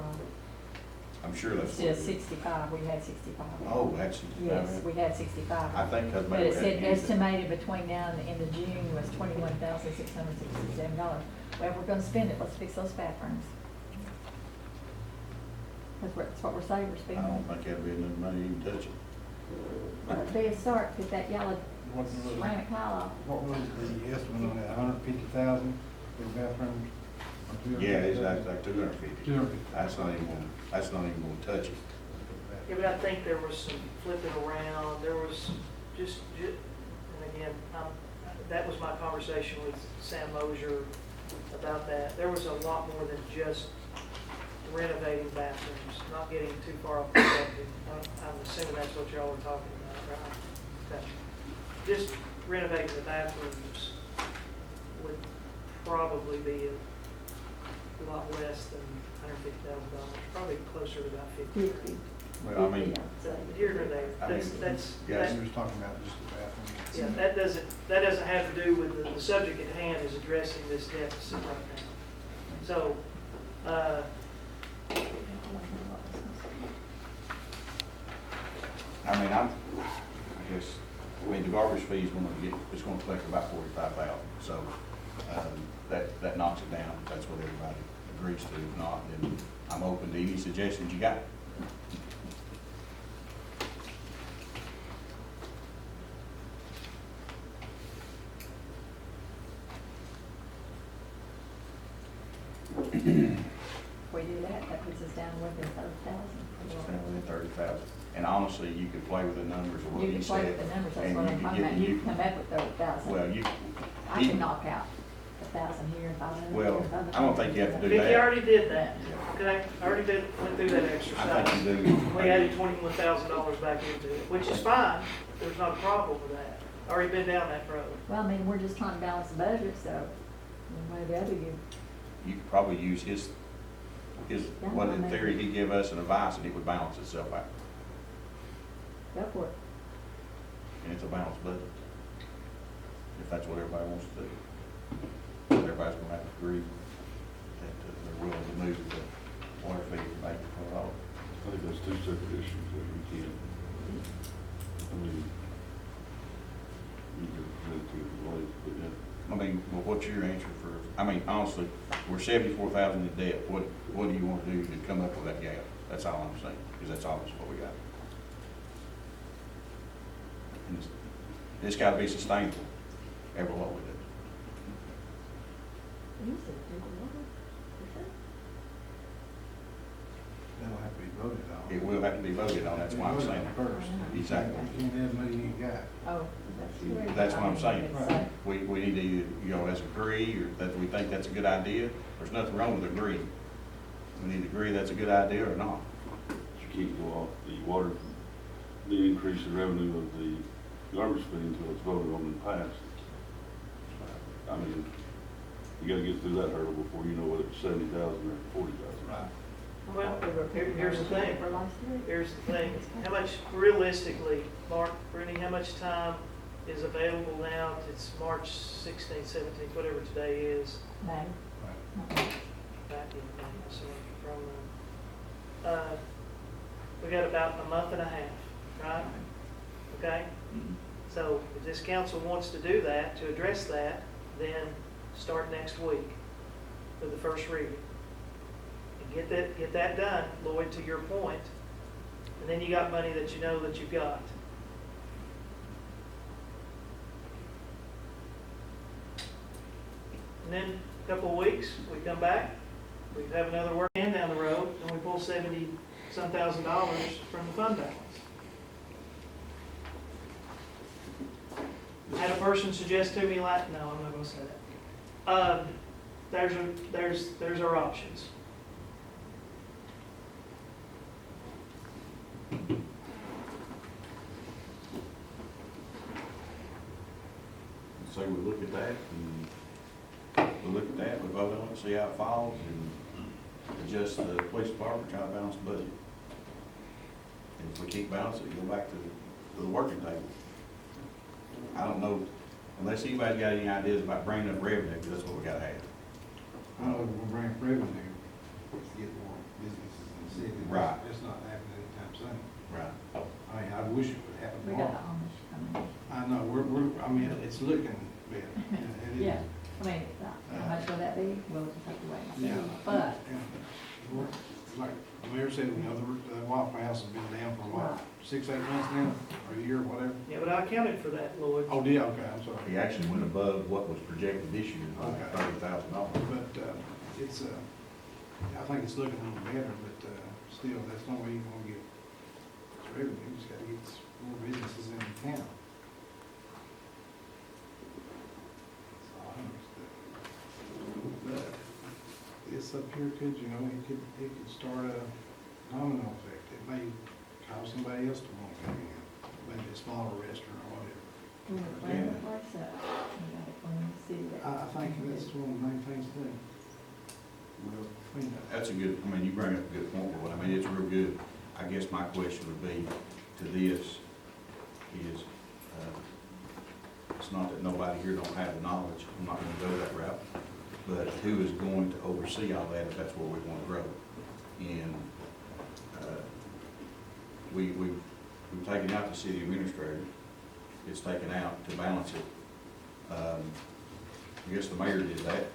I'm sure that's. Instead of 65, we had 65. Oh, that's. Yes, we had 65. I think because But maybe. it we had said to use it. estimated between now and the end of June was $21,667. Well, we're gonna spend it, let's fix those bathrooms. That's what we're saying, we're I spending. don't think that'd be enough money to even touch it. That'd be a start, get that yellow What was, ceramic tile off. what was the estimate on that, 150,000 for the bathrooms? Or Yeah, it's 250,000? like 250. 250. That's not even gonna touch it. Yeah, but I think there was some flipping around, there was and again, that was my conversation with Sam Mosier about that. There was a lot more than just renovating bathrooms, not getting too far off the subject. I'm assuming that's what y'all were talking about, right? Okay. Just renovating the bathrooms would probably be a lot less than $150,000, probably closer to about 50. 50. Well, I mean, Here or there, I mean, that's, yes. He was talking about just the bathrooms. yeah, that doesn't have to do with the subject at hand is addressing this deficit right now. So, I mean, I guess, the garbage fee is it's gonna collect about 45,000. So, that knocks it down. If that's what everybody agrees to. If not, then I'm open to any suggestions you got. If we do that, that puts us down within 30,000. Within 30,000. And honestly, you could play with the numbers or what You you can said. play with the numbers, that's and what you I'm could talking get- about, you can come back with 30,000. Well, I can knock out 1,000 here and 500 here. Well, and 500 I don't think you have to do Vicky that. already did that. Okay, already went through that I exercise. think you do. We added $21,000 back into it, which is fine. There's not a problem with that. Already been down that road. Well, I mean, we're just trying to balance the budget, so one way or the other, You could probably use his, what in theory he'd give us an advice and it would balance itself out. go for it. And it's a balanced budget. If that's what everybody wants to do. Everybody's gonna have to agree that they're willing to move the water fee to make it for all. I think that's two separate issues that we can't, I mean, you could present to the late, but yeah. I mean, well, what's your answer for, I mean, honestly, we're 74,000 in debt. What do you want to do to come up with that gap? That's all I'm saying, because that's obviously what we got. And it's gotta be sustainable, every what we do. You said do the water, you said? That'll have to be voted on. It will have to be voted on, that's why I'm saying. First. Exactly. You can't have money you ain't got. Oh, that's. That's what I'm saying. Right. We need to either, let's agree, or that we think that's a good idea. There's nothing wrong with agreeing. We need to agree that's a good idea or not. You can't go off the water, the increase in revenue of the garbage fee until it's voted on and passed. I mean, you gotta get through that hurdle before you know whether it's 70,000 or 40,000. Right. Well, here's the thing. For last year. Here's the thing. How much, realistically, Mark, Brittany, how much time is available now? It's March 16th, 17th, whatever today is. No. Right. Back in, so from, we got about a month and a half, right? Okay? So if this council wants to do that, to address that, then start next week with the first reading. And get that done, Lloyd, to your point, and then you got money that you know that you've got. And then a couple of weeks, we come back, we have another work hand down the road, and we pull $70-some thousand from the fund balance. I had a person suggest to me like, no, I'm not gonna say that. There's our options. So we look at that, and we look at that, we vote on it, see how it falls, and adjust the police department, try to balance the budget. And if we can't balance it, go back to the working table. I don't know, unless anybody's got any ideas about bringing up revenue, that's what we gotta have. I know we're gonna bring up revenue to get more businesses in the city. Right. That's not happening anytime soon. Right. I mean, I wish it would happen We got the more. Amish coming. I know, I mean, it's looking better. It is. Yeah, I mean, how much will that be? We'll just have to wait and see. Yeah. But, Like the mayor said, you know, the Waffle House has been down for what, Right. 6, 8 months now, or a year, whatever? Yeah, but I accounted for that, Lloyd. Oh, yeah, okay, I'm He sorry. actually went above what was projected this year, like Okay. $30,000. But, it's, I think it's looking a little better, but, still, that's no way you're gonna get revenue, you just gotta get more businesses in the town. So, I understand. But, this up here could, you know, it could start a domino effect, it may cause somebody else to want to come in, maybe a smaller restaurant or whatever. we will clean the place up. We gotta clean the city up. I think that's one of the main things to do. Well, clean up. That's a good, I mean, you bring up a good point, but I mean, it's real good. I guess my question would be to this is, it's not that nobody here don't have the knowledge, I'm not gonna go that route, but who is going to oversee all that if that's where we wanna grow? And, we've taken out the city administrator, it's taken out to balance it. I guess the mayor did that,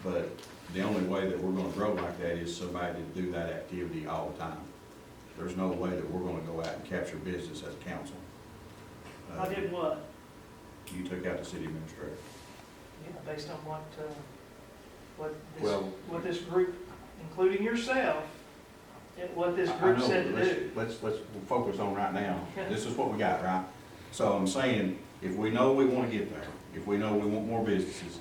but the only way that we're gonna grow like that is somebody to do that activity all the time. There's no way that we're gonna go out and capture business as a council. I did what? You took out the city administrator. Yeah, based on Well- what this group, including yourself, what this I group know, said to but do. let's focus on right now. This is what we got, right? So I'm saying, if we know we wanna get there, if we know we want more businesses,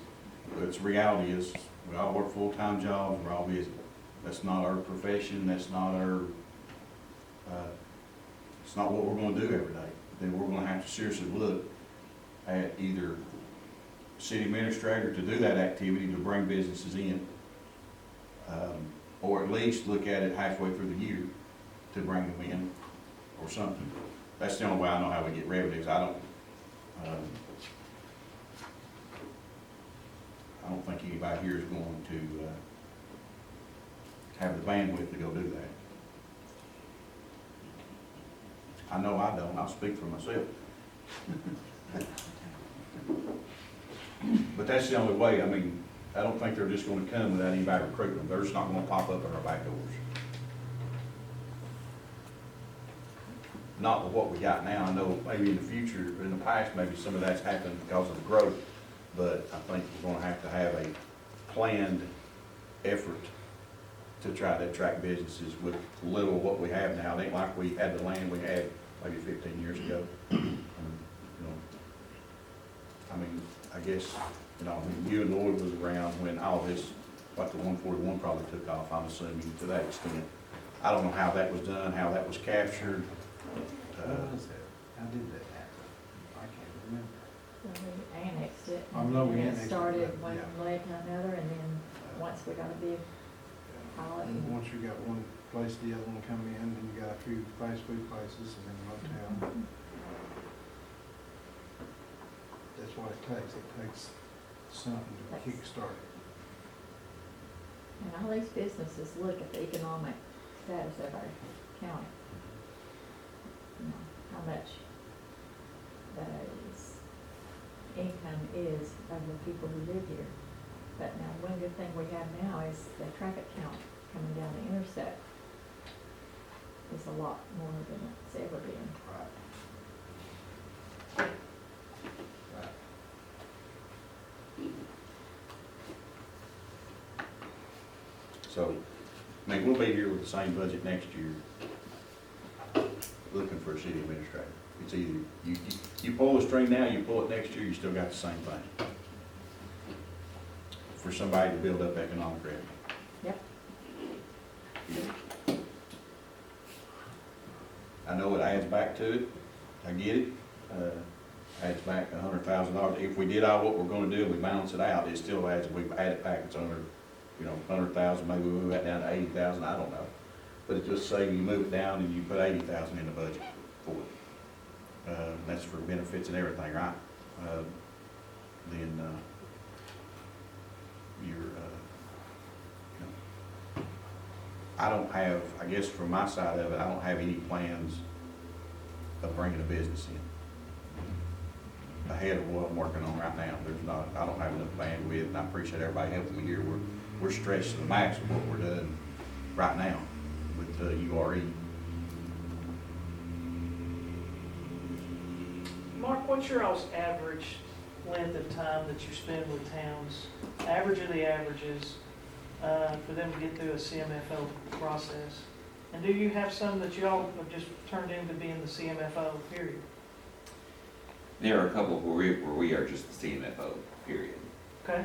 but its reality is, we all work full-time jobs, we're all busy. That's not our profession, that's not our, it's not what we're gonna do every day. Then we're gonna have to seriously look at either city administrator to do that activity, to bring businesses in, or at least look at it halfway through the year to bring them in, or something. That's the only way I know how we get revenues. I don't think anybody here is going to, have the bandwidth to go do that. I know I don't, I'll speak for myself. But that's the only way, I mean, I don't think they're just gonna come without anybody recruiting them, they're just not gonna pop up at our back doors. Not with what we got now, I know maybe in the future, in the past, maybe some of that's happened because of the growth, but I think we're gonna have to have a planned effort to try to attract businesses with little what we have now. It ain't like we had the land we had maybe 15 years ago. You know, I mean, I guess, you know, when you and Lloyd was around when all this, like the 141 probably took off, I'm assuming to that extent. I don't know how that was done, how that was captured. What was that? How did that happen? I can't remember. So we annexed it. I know we and annexed it, it started but, one yeah. leg to another, and then once we got a big pilot. And once you got one place, the other one come in, then you got a few fast food places and then a motel. That's what it takes. It takes something to kickstart it. And all these businesses look at the economic status of our county. You know, how much the income is of the people who live here. But now, one good thing we have now is the traffic count coming down the interstate is a lot more than it's ever been. Right. Right. So, I mean, we'll be here with the same budget next year, looking for a city administrator. It's either, you pull the string now, you pull it next year, you still got the same thing. for somebody to build up economic revenue. Yep. I know it adds back to it, I get it, adds back $100,000. If we did all what we're gonna do and we balance it out, it still adds, we add it back, it's under, 100,000, maybe we move that down to 80,000, I don't know. But it just say you move it down and you put 80,000 in the budget for it. That's for benefits and everything, right? Then, I don't have, I guess from my side of it, I don't have any plans of bringing a business in ahead of what I'm working on right now. There's not, I don't have enough bandwidth, and I appreciate everybody helping me here. We're stretched to the max of what we're doing right now with URE. Mark, what's your all's average length of time that you spend with towns, average of the averages, for them to get through a CMFO process? And do you have some that you all have just turned into being the CMFO, period? There are a couple where we are just the CMFO, period. Okay?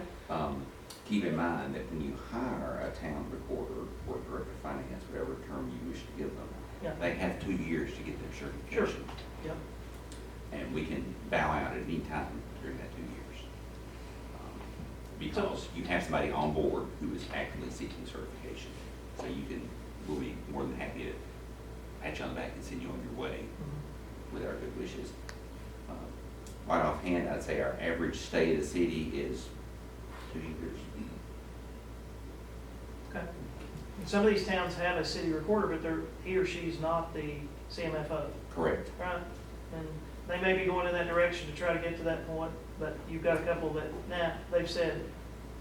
Keep in mind that when you hire a town recorder or director of finance, whatever term you wish to give them, Yeah. they have 2 years to get their certification. Yep. And we can bow out at any time during that 2 years. Because you have somebody on board who is actively seeking certification. So we'll be more than happy to pat you on the back and send you on your way with our good wishes. Right offhand, I'd say our average stay in the city is 2 years. Okay. And some of these towns have a city recorder, but he or she's not the CMFO, Correct. right? And they may be going in that direction to try to get to that point, but you've got a couple that, they've said,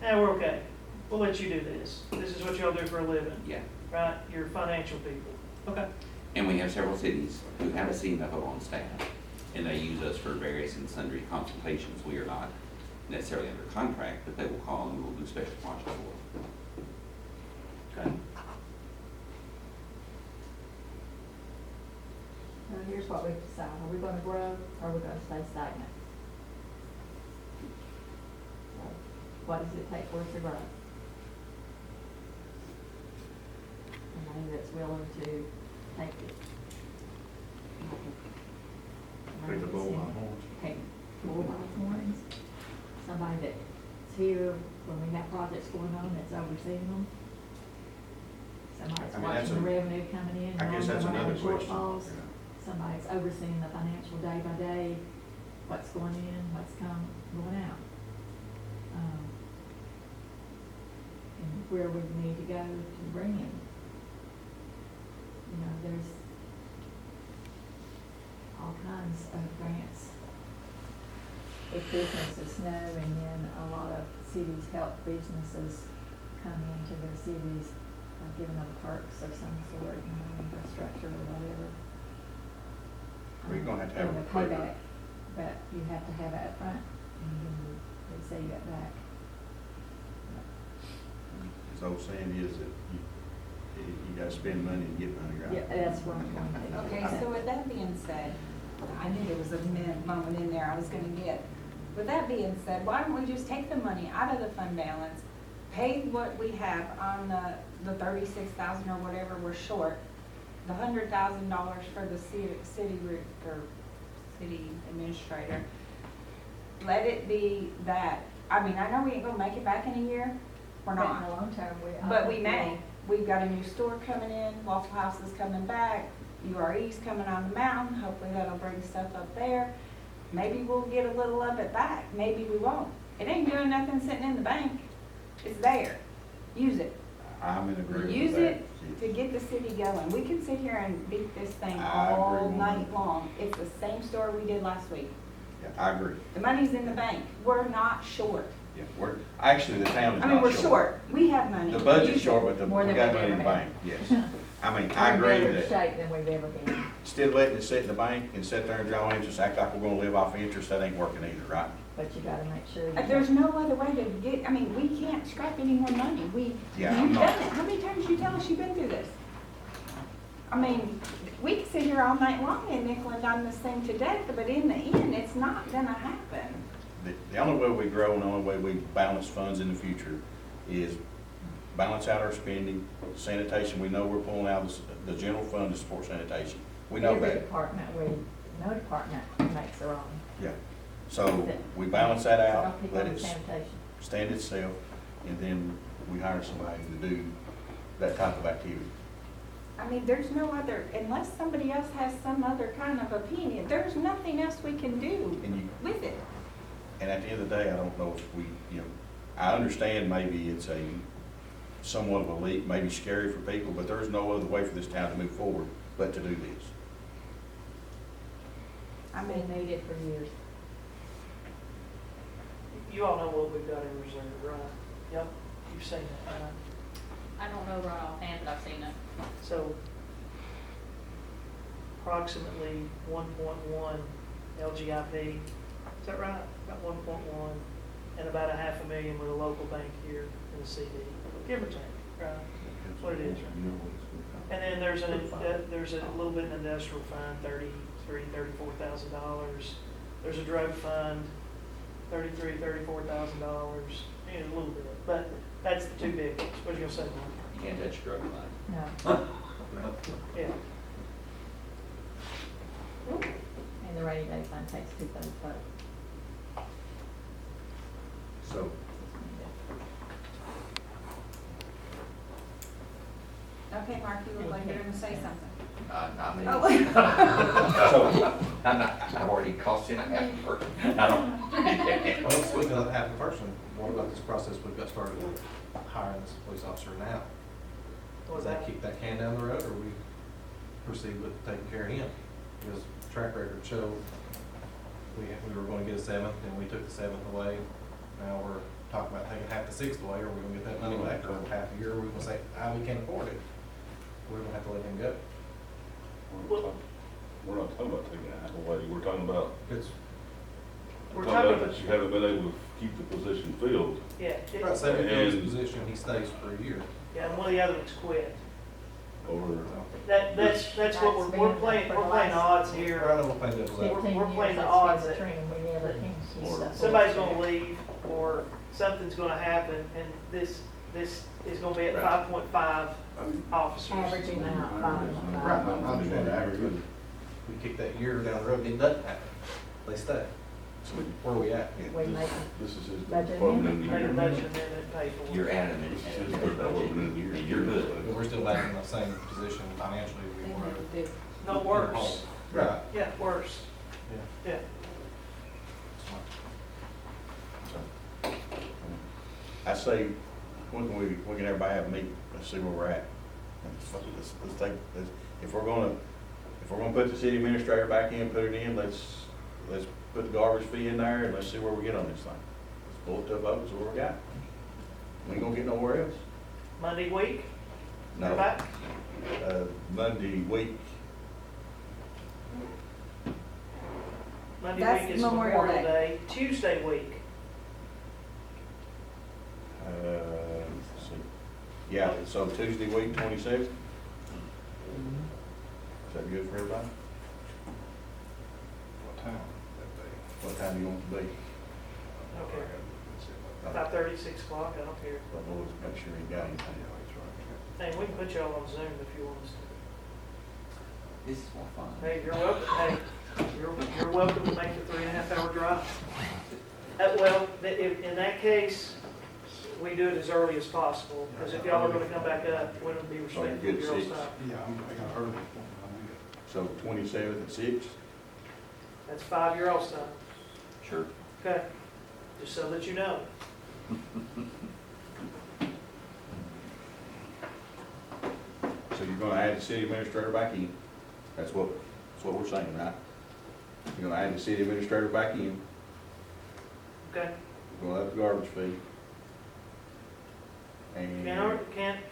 we're okay. We'll let you do this. This is what y'all do for a living, Yeah. right? You're financial people. Okay. And we have several cities who have a CMFO on staff, and they use us for various and sundry consultations. We are not necessarily under contract, but they will call and we'll do special projects for them. Okay. Now, here's what we've decided. Are we gonna grow or are we gonna stay stagnant? So, what does it take for us to grow? Somebody that's willing to take it. Take the bull by the horns. Take the bull by the horns. Somebody that's here when we have projects going on, that's overseeing them. Somebody that's I mean, that's watching the a- revenue coming in. I guess that's knowing we're another having question. shortfalls. Yeah. Somebody's overseeing the financial day by day, what's going in, what's going out. And where we need to go to bring in. There's all kinds of grants. If businesses know, and then a lot of cities help businesses come into their cities, giving them perks of some sort, infrastructure or whatever. We're gonna have to have And a the payback, but you have to have it up front, and then you receive it back. His old saying is that you gotta spend money to get money, right? Yeah, that's where I'm going to. Okay, so with that being said, I knew there was a moment in there I was gonna get. With that being said, why don't we just take the money out of the fund balance, pay what we have on the 36,000 or whatever we're short, the $100,000 for the city administrator. Let it be that. I mean, I know we ain't gonna make it back in a year. We're But not. in the long term, But we may. We've got a new store coming in, Waffle House is coming back, URE's coming on the mountain, hopefully that'll bring stuff up there. Maybe we'll get a little of it back, maybe we won't. It ain't doing nothing sitting in the bank, it's there, use it. I'm in agreement with Use that. it to get the city going. We can sit here and beat this thing I agree all with night you. long. It's the same story we did last week. Yeah, I agree. The money's in the bank, we're not short. Yeah, actually, the town is I mean, not we're short, we have money. The budget's Use it. short, but More we than got we've money in the ever bank, had. yes. I mean, I We're in agree better that shape than we've ever been. instead of letting it sit in the bank and sit there and draw interest, act like we're gonna live off interest, that ain't working either, right? But you gotta make sure. There's no other way to get, I mean, we can't scrap any more money. Yeah, I'm You've not- done it. How many times you tell us you've been through this? I mean, we can sit here all night long and nickel and dime this thing to death, but in the end, it's not gonna happen. the only way we grow and the only way we balance funds in the future is balance out our spending, sanitation, we know we're pulling out the general fund to support sanitation. We know Every that, department, no department makes their own. yeah. So we balance that So out, don't pick let on it sanitation. stand itself, and then we hire somebody to do that type of activity. I mean, there's no other, unless somebody else has some other kind of opinion, there's nothing else we can do And you, with it. and at the end of the day, I don't know if we, you know, I understand maybe it's a somewhat of a leap, maybe scary for people, but there's no other way for this town to move forward but to do this. I I've mean, been needed for years. You all know what we've got in reserve, right? Yep, you've seen that, right? I don't know right offhand, but I've seen it. So approximately 1.1 LGIP, is that right? About 1.1, and about $500,000 with a local bank here in the CD, give or take, right? That's what it is. And then there's a little bit in industrial fund, $34,000. There's a drug fund, $34,000, a little bit, but that's the two big ones. What are you gonna say, Mark? You can't touch drug money. No. Yeah. And the rainy day fund takes 2/3. So, okay, Mark, you look like you're gonna say something. Not me. Oh. I've already cost you a half a person. I don't. Well, speaking of half a person, what about this process we've got started with hiring this police officer now? What was Does that that? kick that can down the road, or we proceed with taking care of him? Because track record showed we were gonna get a 7th, and we took the 7th away. Now we're talking about taking half the 6th away, or we're gonna get that money back, or half a year, we're gonna say, we can't afford it. We're gonna have to let him go. We're not talking about taking it away, we're talking about, It's, We're talking talking about about, that you haven't been able to keep the position filled. yeah, right, say we fill his And- position, he stays for a year. yeah, and one of the other ones quit. Or, That's what we're playing odds Or I here. know we're playing devil's advocate. 15 we're years, playing the that's odds been the that- trend. We never can keep stuff. Somebody's gonna leave, or something's gonna happen, and this is gonna be at 5.5 officers. Averaging out 5.5. Right, I understand that. We kick that year down the road, it doesn't happen. They stay. So where are we at? We make this is his Budget department in the Make a year. budget amendment, pay for it. You're adamant. This is his department in the year. You're good. But we're still back in the same position financially we were. No worse. Right. Yeah, worse. Yeah. Yeah. I say, when can everybody have a meeting, let's see where we're at. Let's take, if we're gonna put the city administrator back in, put it in, let's put the garbage fee in there, and let's see where we get on this thing. Let's pull it to a vote, see what we got. We ain't gonna get nowhere else. Monday week, No. you're back? Monday week, Monday That's week is Memorial Memorial Day. Day. Tuesday week, let's see. Yeah, so Tuesday week, 27th. Is that good for everybody? What time? What time do you want it to be? okay. 5:30, 6 o'clock, I don't care. But we'll make sure he got anything. Hey, we can put y'all on Zoom if you want us to. This is more fun. Hey, you're welcome, hey, you're welcome to make the 3.5-hour drive. Well, in that case, we do it as early as possible, because if y'all are gonna come back up, we want to be respectful of good, your own 6. time. Yeah, I got early. So 27th at 6? That's 5 your all's time, Sure. okay? Just so that you know. So you're gonna add the city administrator back in? That's what we're saying, right? You're gonna add the city administrator back in, Okay? you're gonna up the garbage fee. And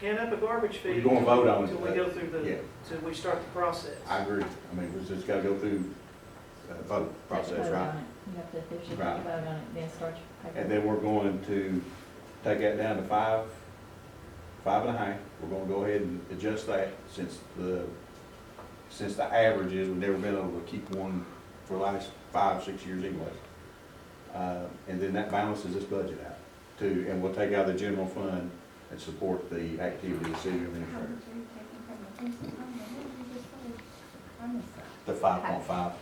Can't up a garbage fee. We're gonna vote on it. Till we go through Yeah. till we start the process. I agree. I mean, we just gotta go through the vote process, right? You have to officially Right. vote on it, then start your paperwork. And then we're going to take that down to 5.5. We're gonna go ahead and adjust that since the average is, we've never been able to keep one for the last 5, 6 years anyway. And then that balances this budget out too, and we'll take out the general fund and support the activity of the city administrator. The 5.5.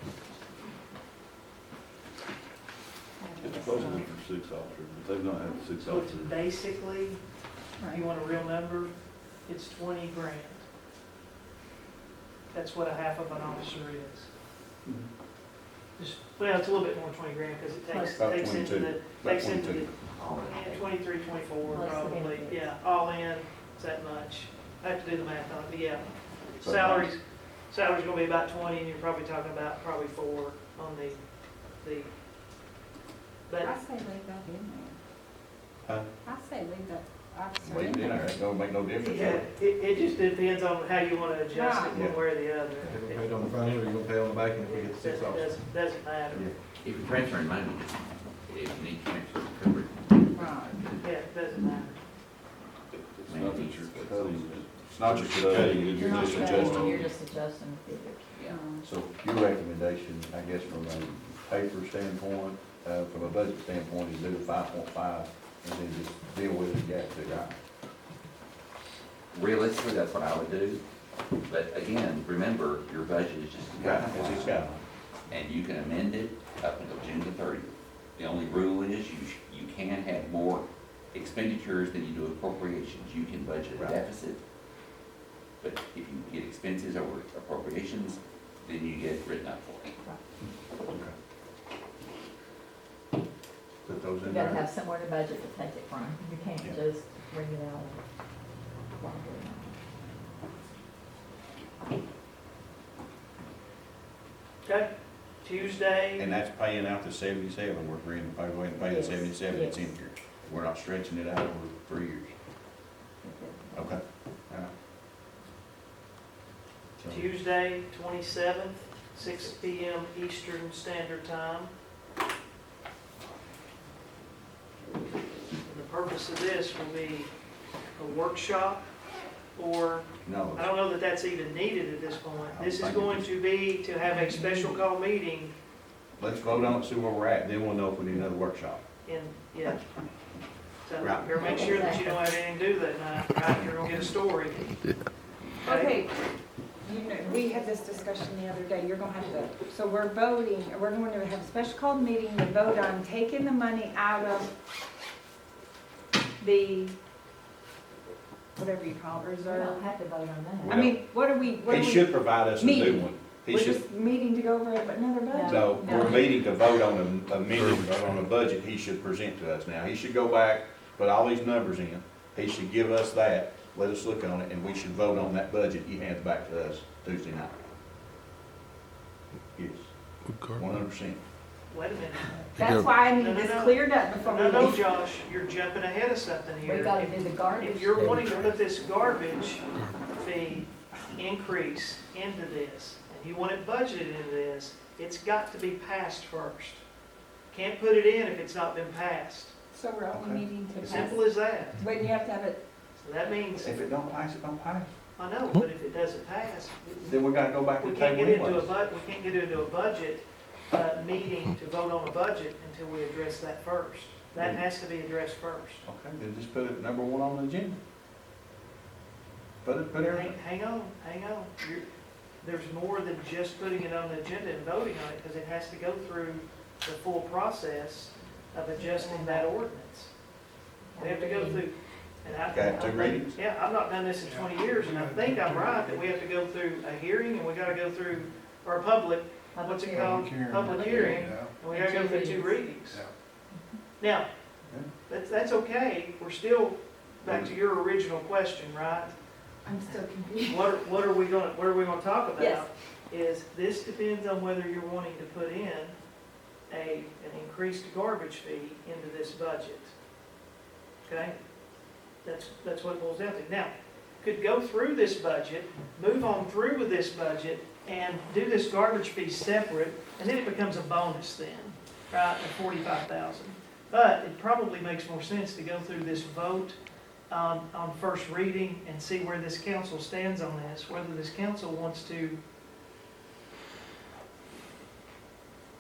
It's supposed to be for 6 officers, but they've not had 6 So it's officers. basically, if you want a real number, it's 20 grand. That's what a half of an officer is. Just, well, it's a little bit more than 20 grand, because it takes, About takes into 22. the, About takes into 22. the, 23, 24 Plus the probably, benefits. yeah, all in, it's that much. I have to do the math on it, but yeah. So- Salaries gonna be about 20, and you're probably talking about probably 4 on the, but I say leave that in Huh? there. I say leave that officer Leave in it in there, there. it don't make no difference. yeah, it just depends on how you wanna adjust it Right. one way or the other. If we pay it on the front end, or you gonna pay on the back end if we get 6 officers? Doesn't matter. Yeah. If you're transferring money, if you need to transfer to cover it, Right. Yeah, it doesn't matter. It's not that you're cutting it. It's not just cutting, You're you're not just cutting, adjusting. you're just adjusting the figures. yeah. So your recommendation, I guess, from a paper standpoint, from a budget standpoint, is do the 5.5 and then just deal with it and get it right. Realistically, that's what I would do. But again, remember, your budget is just a Right, as it's guideline. got. And you can amend it up until June the 30th. The only rule is you can have more expenditures than you do appropriations. You can budget a Right. deficit, but if you get expenses over appropriations, then you get written up for it. Okay. Put those You in gotta there. have somewhere to budget to take it from. You can't Yeah. just bring it out. while doing it. Okay, Tuesday, And that's paying out the 77, we're agreeing to pay, go ahead and pay the Yes, 77 that's in yes. here. We're not stretching it out over 3 years. Okay. All right. So- Tuesday, 27th, 6 PM Eastern Standard Time. And the purpose of this will be a workshop, or, No, I don't know that that's even needed at this point. This is going to be to have a special call meeting let's vote on it, see where we're at, then we'll know if we need another workshop. in, yeah. So, Right. better make sure that you don't have anything to do that night, right? You're gonna get a story. Okay, you know, we had this discussion the other day, you're gonna have to, so we're voting, we're going to have a special called meeting to vote on taking the money out of the, whatever you call it, We reserve. don't have to vote on that. I mean, what are we? He should provide us a new Meeting. one. He We're should, just meeting to go over another budget? no, No. we're meeting to vote on a amended, vote on a budget he should present to us now. He should go back, put all these numbers in, he should give us that, let us look on it, and we should vote on that budget he hands back to us Tuesday night. Yes, 100%. Wait a minute. That's why I need No, no, this no. cleared up before we No, leave. Josh, you're jumping ahead of something here. We gotta do the garbage. If you're wanting to put this garbage fee increase into this, and you want it budgeted into this, it's got to be passed first. Can't put it in if it's not been passed. So we're only Okay. needing to pass, Simple as that. when you have to have it, So that means, If it don't pass, it don't pass. I know, but if it doesn't pass, Then we gotta go back we and can't table get into a anyways. we can't get into a budget, meeting to vote on a budget until we address that first. That has to be addressed first. Okay, then just put it number 1 on the agenda. Put everything. Hang on. There's more than just putting it on the agenda and voting on it, because it has to go through the full process of adjusting that ordinance. We have to go through, and I. Okay, 2 readings? Yeah, I've not done this in 20 years, and I think I'm right, that we have to go through a hearing, and we gotta go through, or a public, what's it called? Public hearing, and we gotta go through 2 readings. Now, that's okay, we're still back to your original question, right? I'm still confused. What are we gonna talk about? Yes. Is this depends on whether you're wanting to put in an increased garbage fee into this budget. Okay? That's what it boils down to. Now, could go through this budget, move on through with this budget, and do this garbage fee separate, and then it becomes a bonus then, right, at 45,000. But it probably makes more sense to go through this vote on first reading and see where this council stands on this, whether this council wants to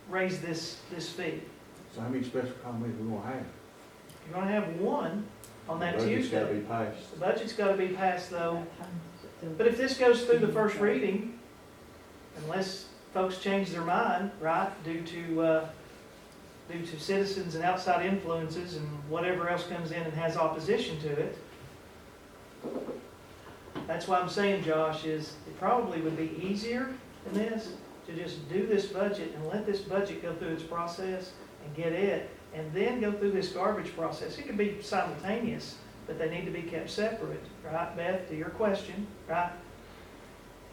raise this fee. So how many special call meetings we gonna have? You're gonna have one on that Budget's gotta be Tuesday. passed. The budget's gotta be passed though. To- But if this goes through the first reading, unless folks change their mind, right, due to citizens and outside influences and whatever else comes in and has opposition to it, that's why I'm saying, Josh, is it probably would be easier than this to just do this budget and let this budget go through its process and get it, and then go through this garbage process. It could be simultaneous, but they need to be kept separate, right, Beth, to your question, right?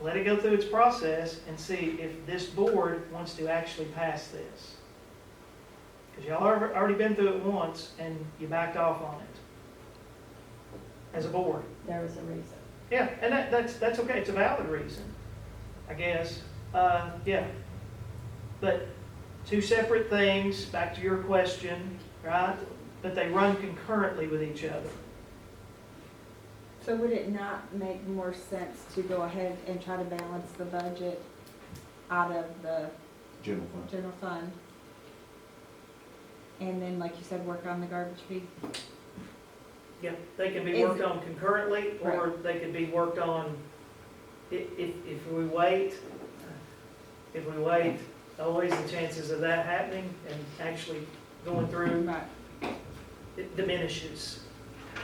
Let it go through its process and see if this board wants to actually pass this. Because y'all have already been through it once and you backed off on it as a board. There was a reason. Yeah, and that's okay, it's a valid reason, I guess, yeah. But two separate things, back to your question, right? But they run concurrently with each other. So would it not make more sense to go ahead and try to balance the budget out of the General fund. general fund? And then, like you said, work on the garbage fee? Yeah, they can be Is worked it- on concurrently, or they could be worked on, if we wait, always the chances of that happening and actually going through, Right. it diminishes.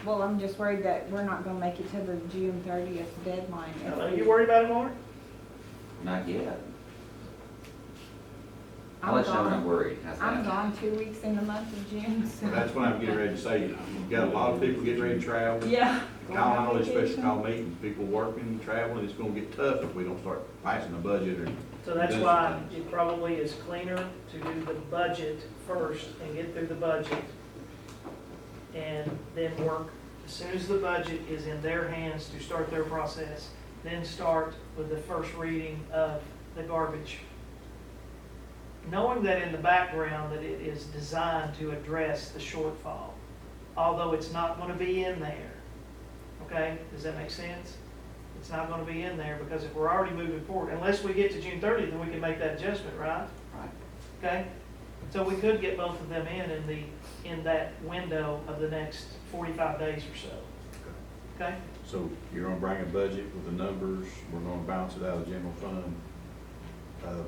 Well, I'm just worried that we're not gonna make it to the June 30th deadline. if Are we- you worried about it, Mark? Not yet. I'm I'll let you know when gone. I'm worried. How's I'm that? gone 2 weeks in the month of June, so. Well, that's what I'm getting ready to say. You've got a lot of people getting ready to travel. Yeah. Calling all these special call meetings, people working, traveling, it's gonna get tough if we don't start passing the budget or. So that's doing why some things. it probably is cleaner to do the budget first and get through the budget. And then work, as soon as the budget is in their hands to start their process, then start with the first reading of the garbage. Knowing that in the background that it is designed to address the shortfall, although it's not gonna be in there. Okay, does that make sense? It's not gonna be in there because if we're already moving forward, unless we get to June 30th, then we can make that adjustment, right? Right. Okay? So we could get both of them in that window of the next 45 days or so. Okay? So you're gonna bring a budget with the numbers, we're gonna balance it out of the general fund of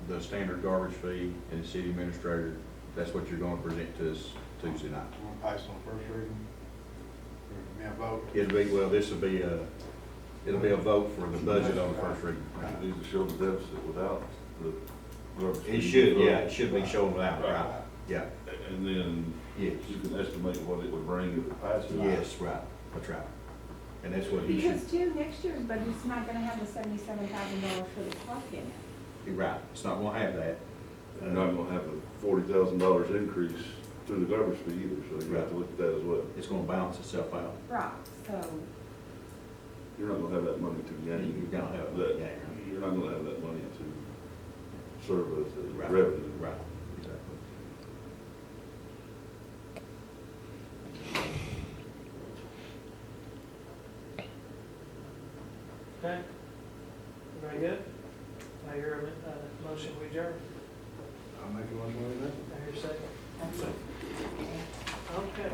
the standard garbage fee and the city administrator. That's what you're gonna present to us Tuesday night. I'm gonna pass on first reading. Yeah, vote. It'll be, well, this will be it'll be a vote for the budget on the first reading. It needs to show the deficit without the garbage. It fee. should, yeah, it should be shown without, right? Yeah, And then yes, you can estimate what it would bring if it passes. yes, right, that's right. And that's what he should, Because too, next year's budget's not gonna have the $77,000 for the clock in it. be right, it's not gonna have that. You're not gonna have a $40,000 increase through the garbage fee either, so you have to look at that as well. It's gonna balance itself out. Right, so, You're not gonna have that money to gain. You're gonna have that. that. You're not gonna have that money to serve as a Right, revenue. right, exactly. Okay? Very good. I hear a motion we adjourn. I'll make a motion with that. I hear a second. Okay.